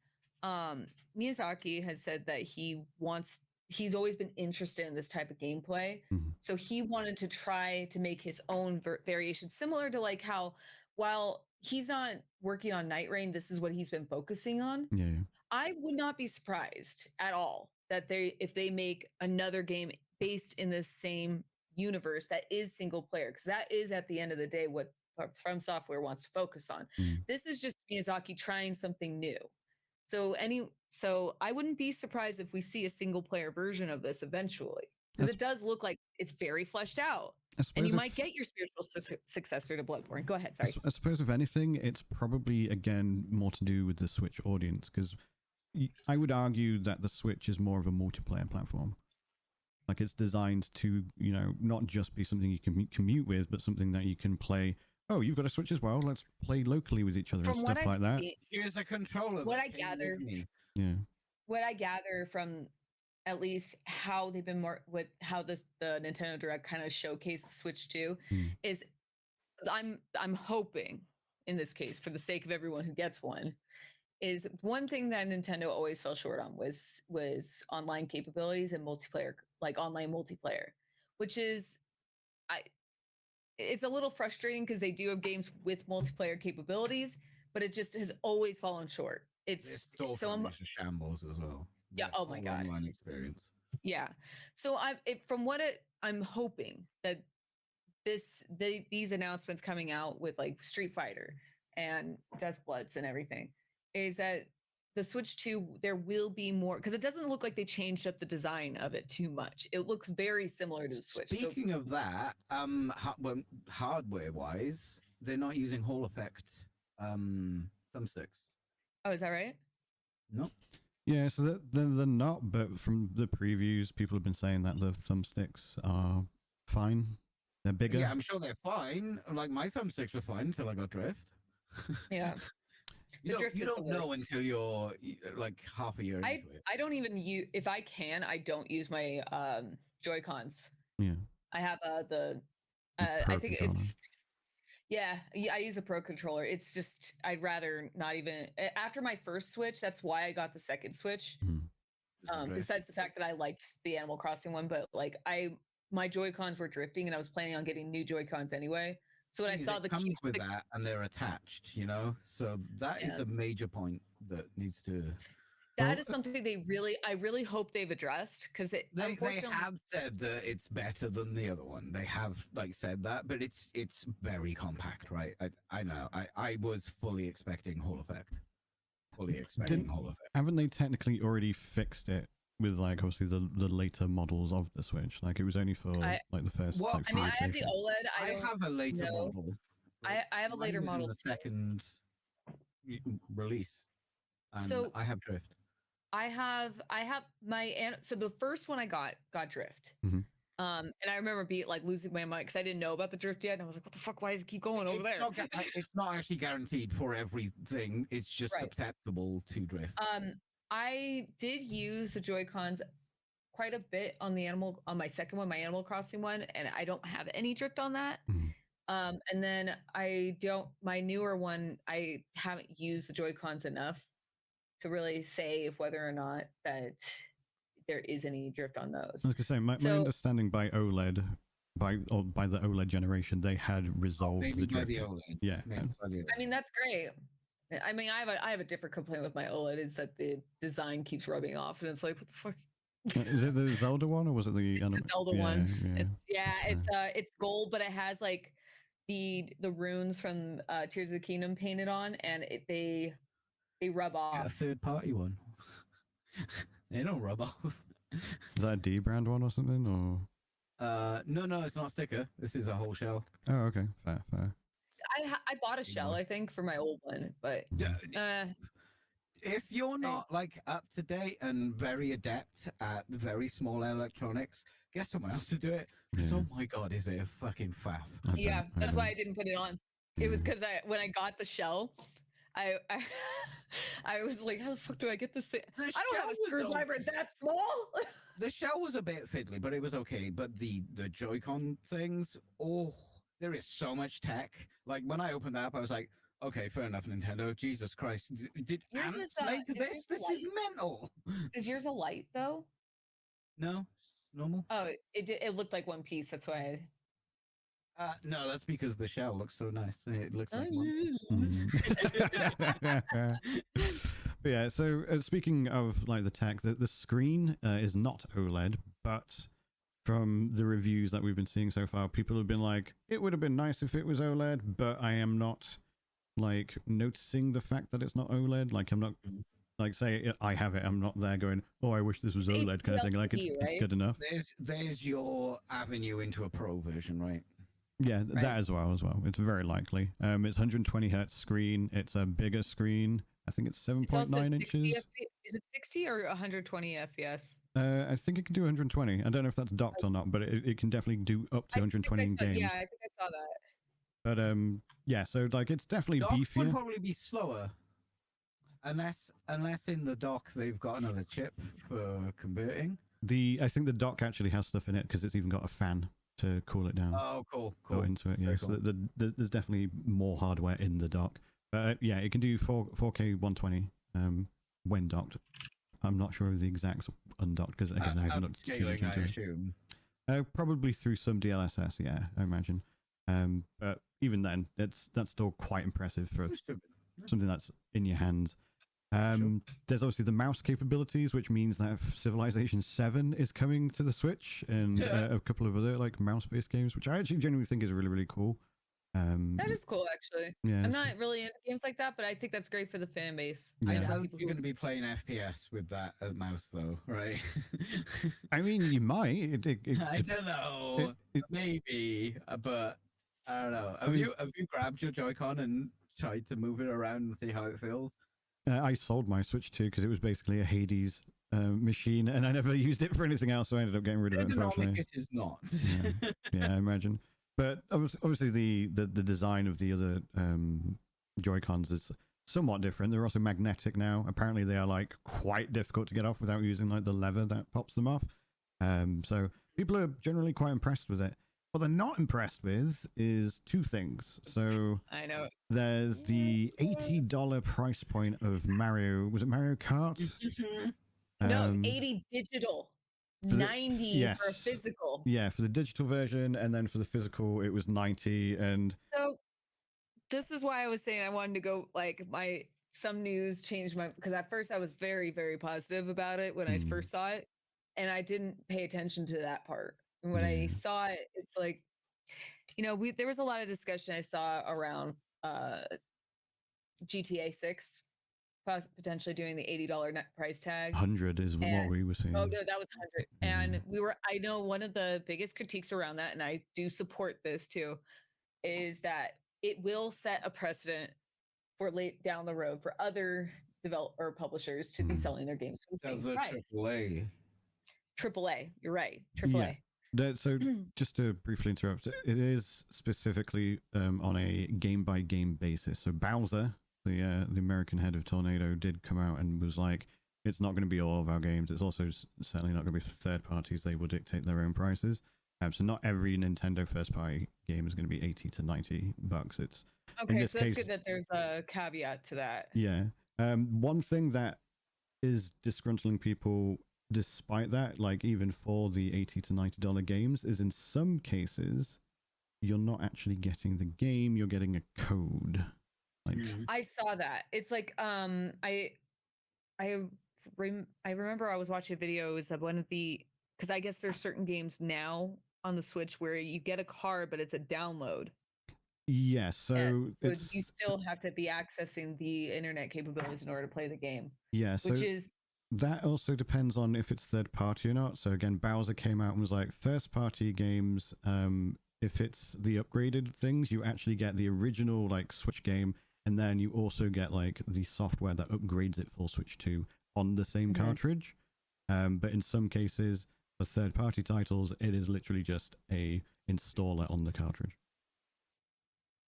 Miyazaki has said that he's always been interested in this type of gameplay. So he wanted to try to make his own variation, similar to like how, while he's not working on Night Rain, this is what he's been focusing on. I would not be surprised at all that if they make another game based in the same universe that is single player, because that is at the end of the day what From Software wants to focus on. This is just Miyazaki trying something new. So I wouldn't be surprised if we see a single player version of this eventually. because it does look like it's very fleshed out, and you might get your spiritual successor to Bloodborne. Go ahead, sorry. I suppose if anything, it's probably again more to do with the Switch audience, because I would argue that the Switch is more of a multiplayer platform. Like it's designed to, you know, not just be something you can commute with, but something that you can play. Oh, you've got a Switch as well. Let's play locally with each other and stuff like that. Here's a controller. What I gather, what I gather from at least how they've been more with how the Nintendo Direct kind of showcased the Switch 2 is, I'm hoping in this case, for the sake of everyone who gets one, is one thing that Nintendo always fell short on was online capabilities and multiplayer, like online multiplayer, which is it's a little frustrating because they do have games with multiplayer capabilities, but it just has always fallen short. It's so a shambles as well. Yeah. Oh my god. Online experience. Yeah. So I'm hoping that these announcements coming out with like Street Fighter and Duskbloods and everything is that the Switch 2, there will be more, because it doesn't look like they changed up the design of it too much. It looks very similar to the Switch. Speaking of that, hardware-wise, they're not using Hall Effect thumbsticks. Oh, is that right? No. Yeah, so they're not, but from the previews, people have been saying that the thumbsticks are fine. They're bigger. Yeah, I'm sure they're fine. Like my thumbsticks were fine until I got drift. Yeah. You don't know until you're like half a year into it. I don't even use, if I can, I don't use my Joy-Cons. Yeah. I have I think it's, I use a Pro controller. It's just, I'd rather not even, after my first Switch, that's why I got the second Switch. Besides the fact that I liked the Animal Crossing one, but like my Joy-Cons were drifting and I was planning on getting new Joy-Cons anyway. So when I saw the comes with that and they're attached, you know, so that is a major point that needs to. That is something I really hope they've addressed, because they have said that it's better than the other one. They have like said that, but it's very compact, right? I know. I was fully expecting Hall Effect. Haven't they technically already fixed it with like obviously the later models of the Switch? Like it was only for like the first. Well, like, I mean, I have the OLED. I have a later model. I have a later model. The second release, and so I have drift. I have so the first one I got drift. And I remember losing my mind because I didn't know about the drift yet, and I was like, "What the fuck? Why does it keep going over there?" It's not actually guaranteed for everything. It's just susceptible to drift. I did use the Joy-Cons quite a bit on my second one, my Animal Crossing one, and I don't have any drift on that. And then my newer one, I haven't used the Joy-Cons enough to really say whether or not that there is any drift on those. I was gonna say my understanding by OLED, by the OLED generation, they had resolved the drift. Yeah, I mean that's great. I mean, I have a different complaint with my OLED, is that the design keeps rubbing off, and it's like, what the fuck? Is it the Zelda one, or was it the Zelda one? It's gold, but it has like the runes from Tears of the Kingdom painted on, and they rub off. Yeah, a third party one. They don't rub off. Is that a D brand one or something, or? No, it's not a sticker. This is a whole shell. Oh, okay, fair. I bought a shell, I think, for my old one, but if you're not like up to date and very adept at very small electronics, get someone else to do it. Because oh my god, is it a fucking faff? Yeah, that's why I didn't put it on. It was because when I got the shell, I was like, how the fuck do I get this thing? I don't have a screwdriver that small. The shell was a bit fiddly, but it was okay. But the Joy-Con things, there is so much tech. Like when I opened that up, I was like, okay, fair enough, Nintendo. Jesus Christ, did ants make this? This is mental. Is yours a light though? No, normal. Oh, it looked like one piece. That's why. No, that's because the shell looks so nice. It looks like one. But yeah, so speaking of like the tech, the screen is not OLED, but from the reviews that we've been seeing so far, people have been like, it would have been nice if it was OLED, but I am not like noticing the fact that it's not OLED. Like I'm not Like, say I have it, I'm not there going, oh, I wish this was It's OLED kind of thing. Like, it's right? good enough. There's your avenue into a pro version, right? Yeah, Right. that as well. It's very likely. It's 120 hertz screen. It's a bigger screen. I think it's 7.9 inches. Is it 60 or 120 FPS? I think it can do 120. I don't know if that's docked or not, but it can definitely do up to 120 in games. Yeah, I think I saw that. But yeah, so like it's definitely Dock beefier. would probably be slower, unless in the dock they've got another chip for converting. I think the dock actually has stuff in it because it's even got a fan to cool it down. Oh, cool. Go into it. Yeah, so cool. there's definitely more hardware in the dock. But yeah, it can do 4K 120 when docked. I'm not sure of the exact undocked because again I haven't looked too much into it. Probably through some DLSS, yeah, I imagine. But even then, that's still quite impressive for something that's in your hands. There's obviously the mouse capabilities, which means that Civilization 7 is coming to the Switch, and a couple of other like mouse-based games, which I actually genuinely think is really, really cool. That is cool, actually. Yeah, I'm not really into games like that, but I think that's great for the fan base. Yeah. I doubt you're going to be playing FPS with that mouse, though, right? I mean, you might. I don't know. Maybe, but I don't know. Have you grabbed your Joy-Con and tried to move it around and see how it feels? I sold my Switch 2 because it was basically a Hades machine, and I never used it for anything else, so I ended up getting rid of it. Unfortunately, it is not. Yeah, I imagine. But obviously, the design of the other Joy-Cons is somewhat different. They're also magnetic now. Apparently, they are like quite difficult to get off without using like the lever that pops them off. So people are generally quite impressed with it. What they're not impressed with is two things. So I know there's the $80 price point of Mario. Was it Mario Kart? No, 80 digital. 90 for a physical. Yeah, for the digital version, and then for the physical it was 90. And so this is why I was saying I wanted to go like some news changed because at first I was very, very positive about it when I first saw it, and I didn't pay attention to that part. And when I saw it, it's like, there was a lot of discussion I saw around GTA 6 potentially doing the $80 net price tag. 100 is what we were seeing. Oh no, that was 100. And I know one of the biggest critiques around that, and I do support this too, is that it will set a precedent for late down the road for other developer publishers to be selling their games for the same price. AAA, you're right. AAA. Yeah. So just to briefly interrupt, it is specifically on a game-by-game basis. So Bowser, the American head of Tornado, did come out and was like, it's not going to be all of our games. It's also certainly not going to be third parties. They will dictate their own prices. So not every Nintendo first-party game is going to be $80 to $90. It's okay. So that's good that there's a caveat to that. Yeah. One thing that is disgruntling people, despite that, like even for the $80 to $90 games, is in some cases you're not actually getting the game. You're getting a code. Like, I saw that. It's like I remember I was watching videos of one of because I guess there's certain games now on the Switch where you get a card, but it's a download. Yeah, so you still have to be accessing the internet capabilities in order to play the game. Yeah, so that also depends on if it's third party or not. So again, Bowser came out and was like, first party games, if it's the upgraded things, you actually get the original like Switch game, and then you also get like the software that upgrades it for Switch 2 on the same cartridge. But in some cases, for third party titles, it is literally just a installer on the cartridge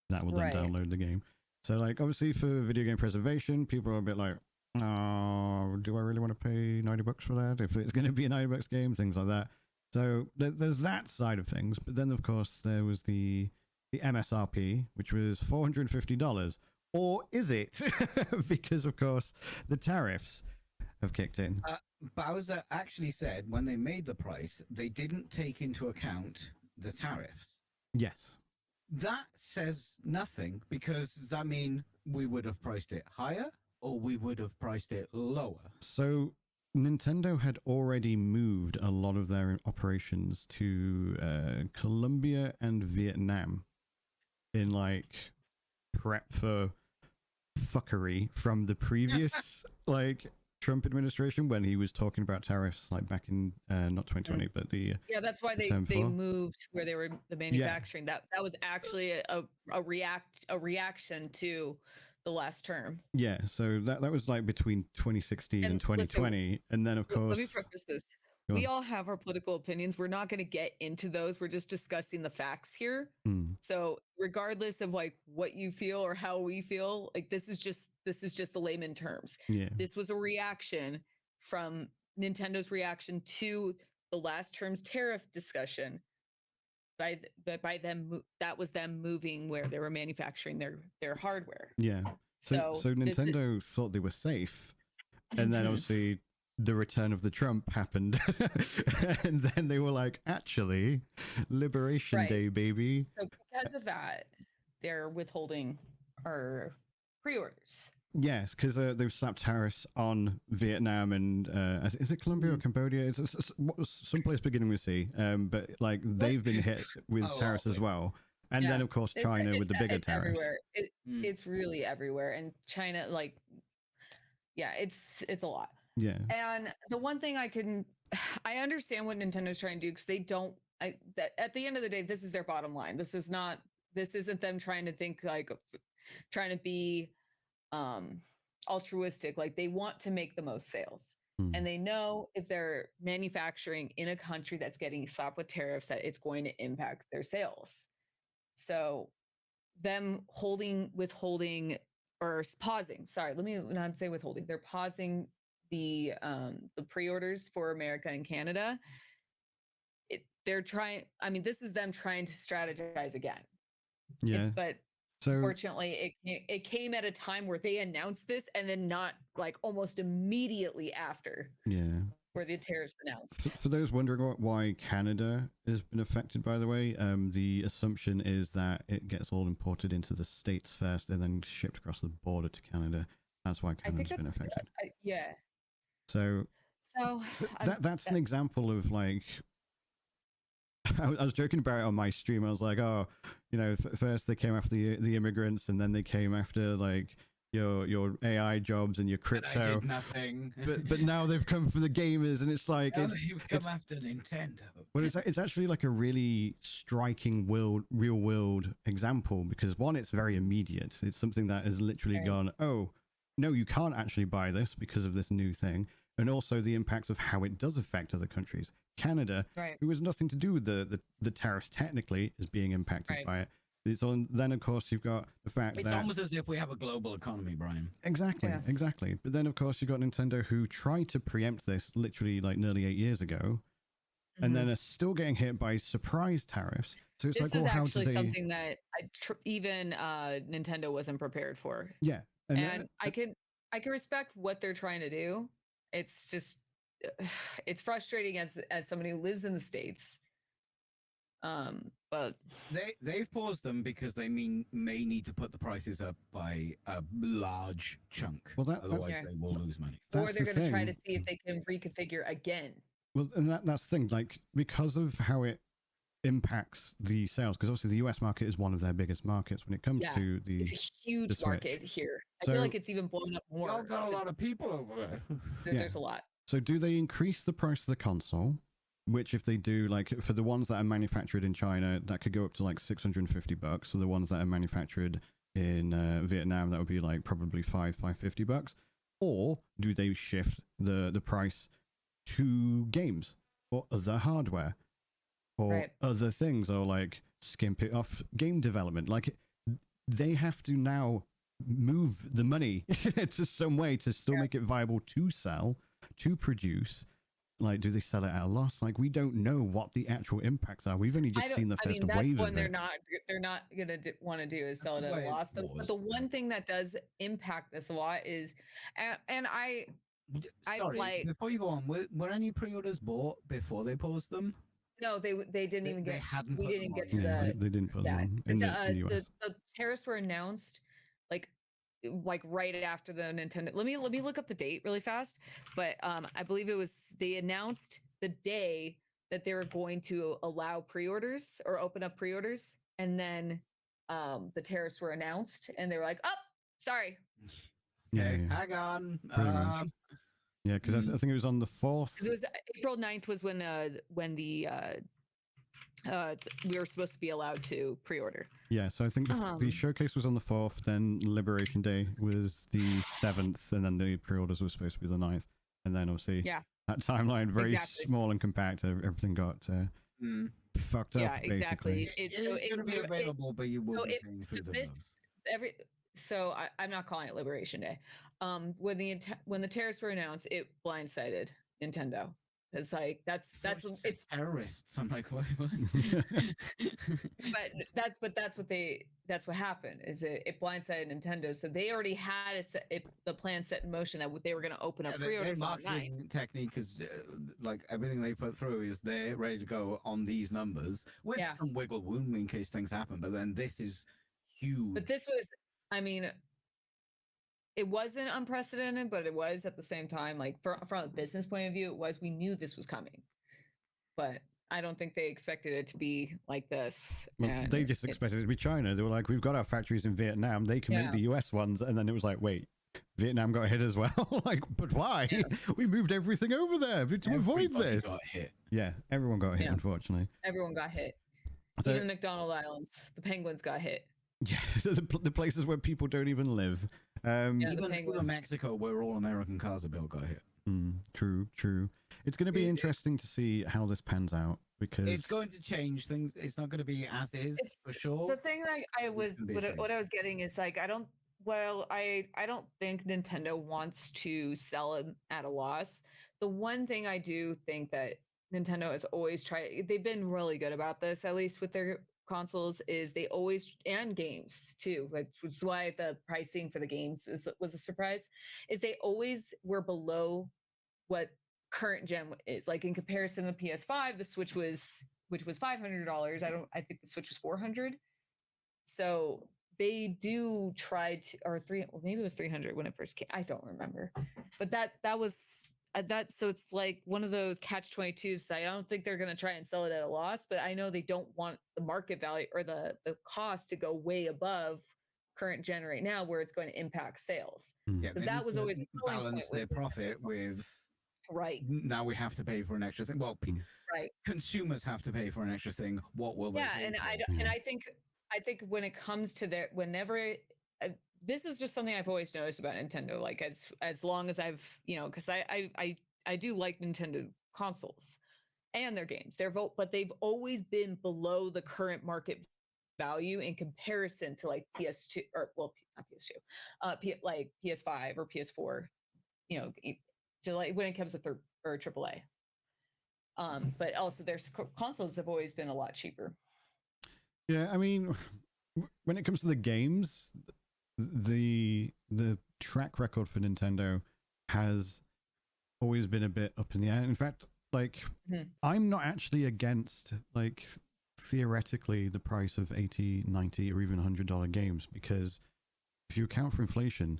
that will then download the game. So like obviously for video game preservation, people are a bit like, oh, do I really want to pay $90 for that if it's going to be a $90 game, things like that. So there's that side of things. But then of course there was the MSRP, which was $450. Or is it? Because of course the tariffs have kicked in. Bowser actually said when they made the price, they didn't take into account the tariffs. Yes. That says nothing, because does that mean we would have priced it higher or we would have priced it lower? So Nintendo had already moved a lot of their operations to Colombia and Vietnam in like prep for fuckery from the previous like Trump administration when he was talking about tariffs, like back in not 2020, but the Yeah, that's why the they time before. moved where they were the manufacturing. That was actually a reaction to the last term. Yeah, so that was like between 2016 and And 2020, and then of course. Let me preface this. We all have our political opinions. We're not going to get into those. We're just discussing the facts here. So regardless of like what you feel or how we feel, like this is just the layman terms. Yeah. This was a reaction from Nintendo's reaction to the last term's tariff discussion. By them, that was them moving where they were manufacturing their hardware. Yeah. So Nintendo thought they were safe, and then obviously the return of the Trump happened, and then they were like, actually, Liberation Day, baby. So because of that, they're withholding our pre-orders. Yes, because they've slapped tariffs on Vietnam and is it Colombia or Cambodia? It's someplace beginning with C. But like they've been hit with tariffs as well. And then of course China with the bigger tariffs. Everywhere. It's really everywhere. And China, like, yeah, it's a lot. Yeah. And the one thing I understand what Nintendo's trying to do, because they don't. That at the end of the day, this is their bottom line. This isn't them trying to think like trying to be altruistic. Like they want to make the most sales, and they know if they're manufacturing in a country that's getting slapped with tariffs, that it's going to impact their sales. So them withholding or pausing, sorry, let me not say withholding, they're pausing the pre-orders for America and Canada. They're trying, I mean, this is them trying to strategize again. Yeah. But unfortunately, it came at a time where they announced this and then not like almost immediately after. Yeah. Where the tariffs announced. For those wondering why Canada has been affected, by the way, the assumption is that it gets all imported into the States first and then shipped across the border to Canada. That's why Canada's been affected. Yeah. So that's an example of like, I was joking about it on my stream. I was like, oh, you know, first they came after the immigrants, and then they came after like your AI jobs and your crypto. And I did nothing. but now they've come for the gamers, and it's like they've come after Nintendo. Well, it's actually like a really striking real world example, because one, it's very immediate. It's something that has literally gone, oh no, you can't actually buy this because of this new thing, and also the impacts of how it does affect other countries. Canada, who has nothing to do with the tariffs technically, is being impacted by it. So then, of course, you've got the fact it's almost as if we have a global economy, Brian. Exactly. But then, of course, you've got Nintendo, who tried to preempt this literally like nearly 8 years ago, and then are still getting hit by surprise tariffs. So it's this like, is actually something that even Nintendo wasn't prepared for. Yeah, and I can respect what they're trying to do. It's just it's frustrating as somebody who lives in the States. But they've paused them because they may need to put the prices up by a large chunk. Well, otherwise they will lose money. Or they're going to try to see if they can reconfigure again. Well, and that's the thing, like, because of how it impacts the sales, because obviously the US market is one of their biggest markets when it comes to the it's a huge market here. I feel like it's even blown up more. Y'all got a lot of people over there. There's a lot. So do they increase the price of the console? Which, if they do, like for the ones that are manufactured in China, that could go up to like $650. For the ones that are manufactured in Vietnam, that would be like probably $550. Or do they shift the price to games or other hardware or other things, or like skimp it off game development? Like they have to now move the money to some way to still make it viable to sell, to produce. Like, do they sell it at a loss? Like, we don't know what the actual impacts are. We've only just seen the first wave of it. They're not gonna want to do is sell it at a loss. But the one thing that does impact this a lot is, and sorry, like, before you go on, were any pre-orders bought before they paused them? No, they didn't even get. We didn't get to they didn't put them on in the US. The tariffs were announced like right after the Nintendo. Let me look up the date really fast. But I believe it was, they announced the day that they were going to allow pre-orders or open up pre-orders, and then the tariffs were announced, and they were like, "Oh, sorry." Okay, hang on. Yeah, because I think it was on the 4th. 'Cause it was April 9th was when the we were supposed to be allowed to pre-order. Yeah, so I think the showcase was on the 4th, then Liberation Day was the 7th, and then the pre-orders were supposed to be the 9th. And then obviously that timeline, very small and compact, everything got fucked up. Yeah, exactly. It's going to be available, but you will be paying through the month. So I'm not calling it Liberation Day. When the tariffs were announced, it blindsided Nintendo. It's like it's terrorists. I'm like, what? but that's what happened. Is it blindsided Nintendo? So they already had the plan set in motion that they were going to open up pre-orders their online. marketing technique is like everything they put through is they're ready to go on these numbers with some wiggle room in case things happen. But then this is huge. But this was, I mean, it wasn't unprecedented, but it was at the same time, like from a business point of view, we knew this was coming, but I don't think they expected it to be like this. Well, they just expected it to be China. They were like, we've got our factories in Vietnam. They can make the US ones. And then it was like, wait, Vietnam got hit as well? Like, but why? Yeah. We moved everything over there to avoid this. Got hit. Yeah, everyone got hit, unfortunately. Everyone got hit. So, even the McDonald Islands, the penguins got hit. Yeah, the places where people don't even live. Even Mexico, where all American cars are built, got hit. True. It's going to be interesting to see how this pans out, because it's going to change things. It's not going to be as is for sure. The thing that what I was getting is like I don't think Nintendo wants to sell it at a loss. The one thing I do think that Nintendo has always tried, they've been really good about this, at least with their consoles, is they always, and games too, which is why the pricing for the games was a surprise, is they always were below what current gen is. Like in comparison to the PS5, the Switch was $500. I think the Switch was $400. So they do try to, or maybe it was 300 when it first came. I don't remember, but that was that. So it's like one of those catch-22s. I don't think they're going to try and sell it at a loss, but I know they don't want the market value or the cost to go way above current gen right now, where it's going to impact sales. Yeah, that was always balance their profit with. Right. Now we have to pay for an extra thing. Well, consumers have to pay for an extra thing. What will they? Yeah, and I think when it comes to this is just something I've always noticed about Nintendo. Like as long as I've, because I do like Nintendo consoles and their games. But they've always been below the current market value in comparison to like PS2 or not PS2, like PS5 or PS4. To like when it comes to third or AAA. But also their consoles have always been a lot cheaper. Yeah, I mean, when it comes to the games, the track record for Nintendo has always been a bit up in the air. In fact, like I'm not actually against like theoretically the price of $80, $90, or even $100 games, because if you account for inflation,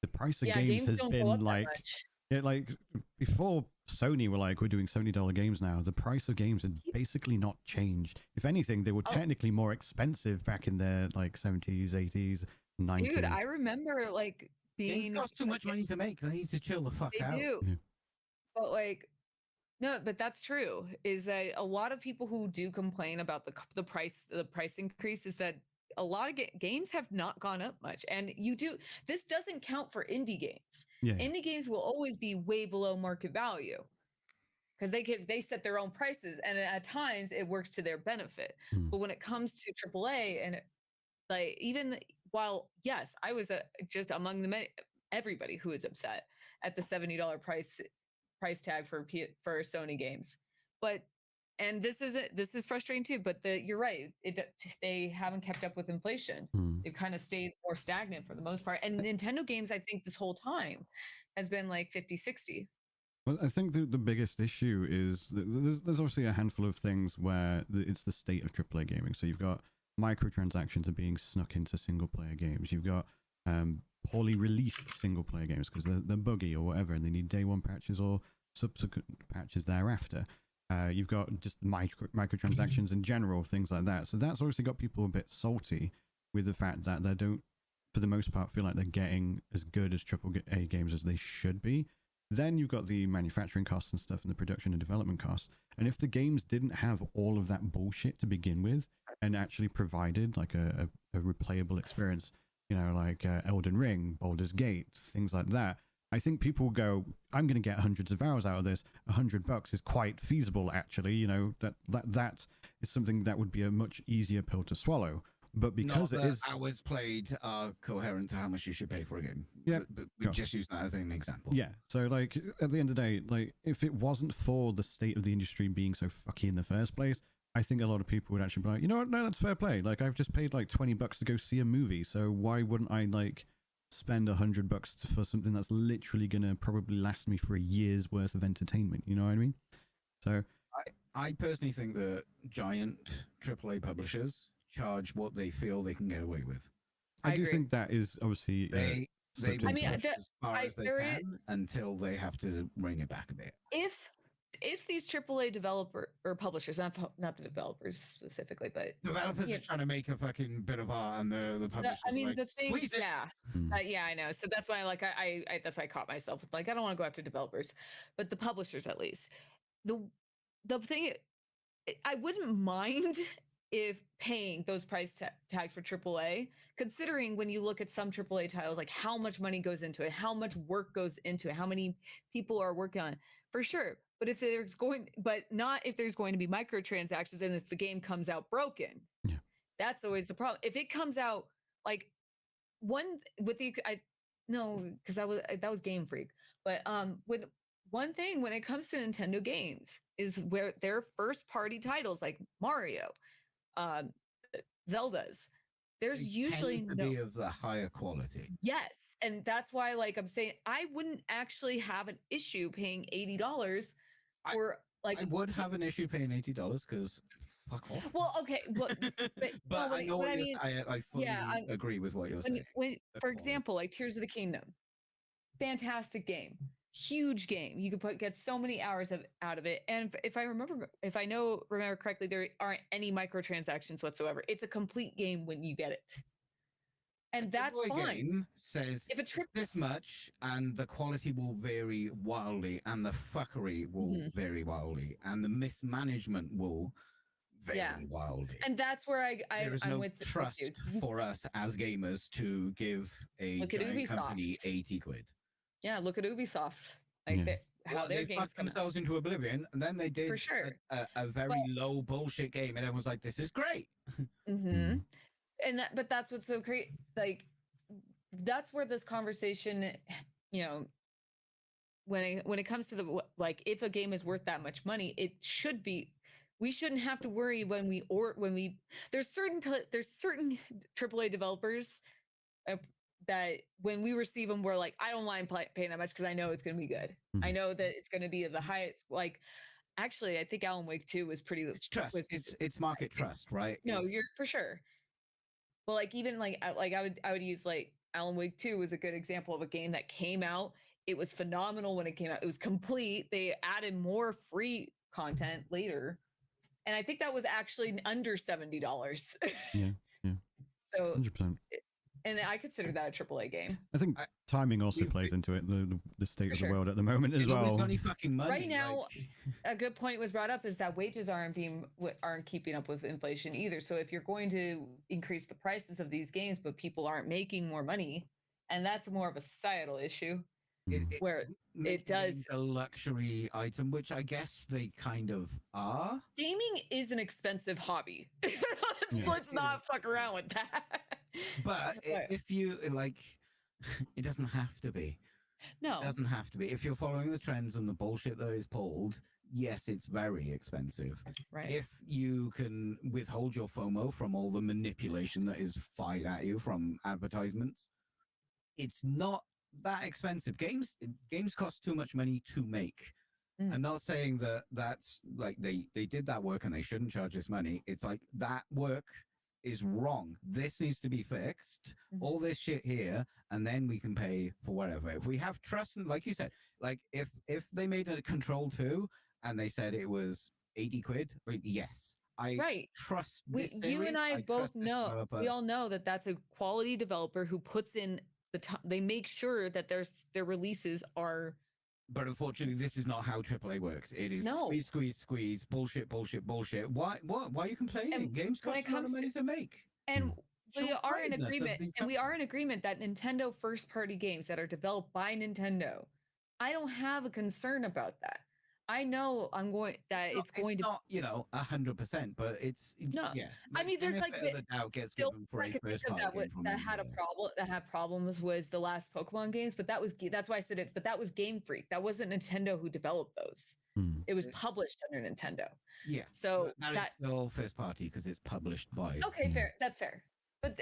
the price of games has been like. Like before Sony were like, we're doing $70 games now. The price of games had basically not changed. If anything, they were technically more expensive back in their like 70s, 80s, 90s. Dude, I remember like being. It costs too much money to make. They need to chill the fuck out. They do. Yeah. But like, no, but that's true. Is that a lot of people who do complain about the price increase is that a lot of games have not gone up much, and this doesn't count for indie games. Indie games will always be way below market value because they set their own prices, and at times it works to their benefit. But when it comes to AAA, and like even while yes, I was just among the everybody who is upset at the $70 price tag for Sony games, but. And this is frustrating too, but you're right. They haven't kept up with inflation. They've kind of stayed more stagnant for the most part. And Nintendo games, I think this whole time has been like 50, 60. Well, I think the biggest issue is there's obviously a handful of things where it's the state of AAA gaming. So you've got microtransactions are being snuck into single player games. You've got poorly released single player games because they're buggy or whatever, and they need day one patches or subsequent patches thereafter. You've got just microtransactions in general, things like that. So that's obviously got people a bit salty with the fact that they don't, for the most part, feel like they're getting as good as AAA games as they should be. Then you've got the manufacturing costs and stuff and the production and development costs. And if the games didn't have all of that bullshit to begin with and actually provided like a replayable experience, you know, like Elden Ring, Baldur's Gate, things like that, I think people will go, I'm going to get hundreds of hours out of this. $100 is quite feasible, actually. You know, that is something that would be a much easier pill to swallow. But because Not it is hours played are coherent to how much you should pay for a game. Yeah, but we just use that as an example. yeah. So like at the end of the day, like if it wasn't for the state of the industry being so fucky in the first place, I think a lot of people would actually be like, you know what, no, that's fair play. Like I've just paid like $20 to go see a movie, so why wouldn't I like spend $100 for something that's literally gonna probably last me for a year's worth of entertainment? You know what I mean? So I personally think that giant AAA publishers charge what they feel they can get away with. I I do agree. think that is obviously They slipped will I mean, into it. push as far as they there can until they have to bring it back a bit. if these AAA developer or publishers, not the developers specifically, but Developers yeah. are trying to make a fucking bit of art, and the publishers. I mean, like, the thing, squeeze it. yeah, Hmm. yeah, I know. So that's why, like, I that's why I caught myself with like, I don't want to go after developers, but the publishers at least. The thing, I wouldn't mind if paying those price tags for AAA, considering when you look at some AAA titles, like how much money goes into it, how much work goes into it, how many people are working on it, for sure. But not if there's going to be microtransactions and if the game comes out broken. Yeah. That's always the problem. If it comes out like because that was Game Freak, but with one thing when it comes to Nintendo games is where their first party titles like Mario, Zelda's, there's They usually tend to no be of the higher quality. yes, and that's why like I'm saying I wouldn't actually have an issue paying $80 for like I would have an issue paying $80 because fuck off. well okay but But no, I know what what I you're mean I fully yeah agree with what you're saying. when The for quality. example like Tears of the Kingdom, fantastic huge game, you could get so many hours out of it, and if I remember correctly, there aren't any microtransactions whatsoever. It's a complete game when you get it, and that's AAA fine. game says If a it's this much, and the quality will vary wildly, and the fuckery will vary wildly, and the mismanagement will vary wildly. And that's where there is I'm no with trust you. for us as gamers to give a Look at giant Ubisoft. company 80 quid. Yeah, look at Ubisoft, like Yeah. how their they games fucked come out. themselves into oblivion, and then they did For sure. a very low bullshit game, and everyone's like, "This is great." Mm-hmm. And but that's what's so great. Like that's where this conversation, you know, when it comes to the like, if a game is worth that much money, it should be. We shouldn't have to worry when we there's certain AAA developers that when we receive them, we're like, I don't mind paying that much because I know it's going to be good. I know that it's going to be of the highest. Like, actually, I think Alan Wake 2 was pretty. It's trust. It's market trust, right? No, you're for sure. Well, like even like I would use like Alan Wake 2 was a good example of a game that came out. It was phenomenal when it came out. It was complete. They added more free content later, and I think that was actually under $70. Yeah. So 100%. And I consider that a AAA game. I think timing also plays into it, the state of the world at the moment as well. It's only fucking money. Right now, a good point was brought up is that wages aren't keeping up with inflation either. So if you're going to increase the prices of these games, but people aren't making more money, and that's more of a societal issue, where it does a luxury item, which I guess they kind of are. Gaming is an expensive hobby. Let's not fuck around with that. But if you like, it doesn't have to be. No, it doesn't have to be. If you're following the trends and the bullshit that is pulled, yes, it's very expensive. Right. If you can withhold your FOMO from all the manipulation that is fired at you from advertisements, it's not that expensive. Games cost too much money to make. I'm not saying that that's like they did that work and they shouldn't charge this money. It's like that work is wrong. This needs to be fixed. All this shit here, and then we can pay for whatever. If we have trust, and like you said, like if they made a Control 2 and they said it was 80 quid, like, yes, I trust this series. You and I both know. We We all know that that's a quality developer who puts in the time. They make sure that their releases are But unfortunately, this is not how AAA works. It is No. squeeze, squeeze, squeeze, bullshit, bullshit, bullshit. Why? What? Why are you complaining? And Games when cost it a lot of comes money to make. And we are in Short-sightedness of agreement, these and we are in agreement that Nintendo first-party games that are developed by Nintendo, I don't have a concern about that. I know it's going to not 100%, but it's no. yeah. I mean, there's like benefit of the doubt gets the given for I a could think first of party game from that had a Nintendo. problem that had problems was the last Pokemon games, but that's why I said it. But that was Game Freak. That wasn't Nintendo who developed those. It was published under Nintendo. Yeah. So that is still first party because it's published by. okay, fair. That's fair. But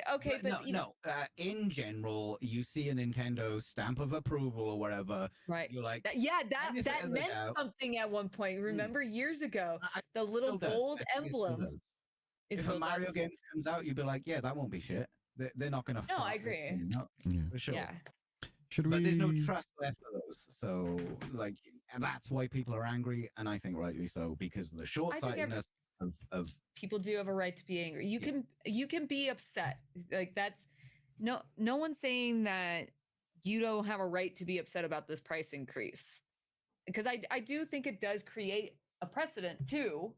no. In general, you see a Nintendo stamp of approval or whatever. Right. You're like, That meant something at one point. Remember years ago, the little gold emblem. If a Mario game comes out, you'd be like, yeah, that won't be shit. They're not gonna. No, I agree. For sure. Yeah. But there's no trust left for those. So and that's why people are angry, and I think rightly so, because of the short-sightedness of people do have a right to be angry. You can be upset. Like that's no one's saying that you don't have a right to be upset about this price increase. Because I do think it does create a precedent too.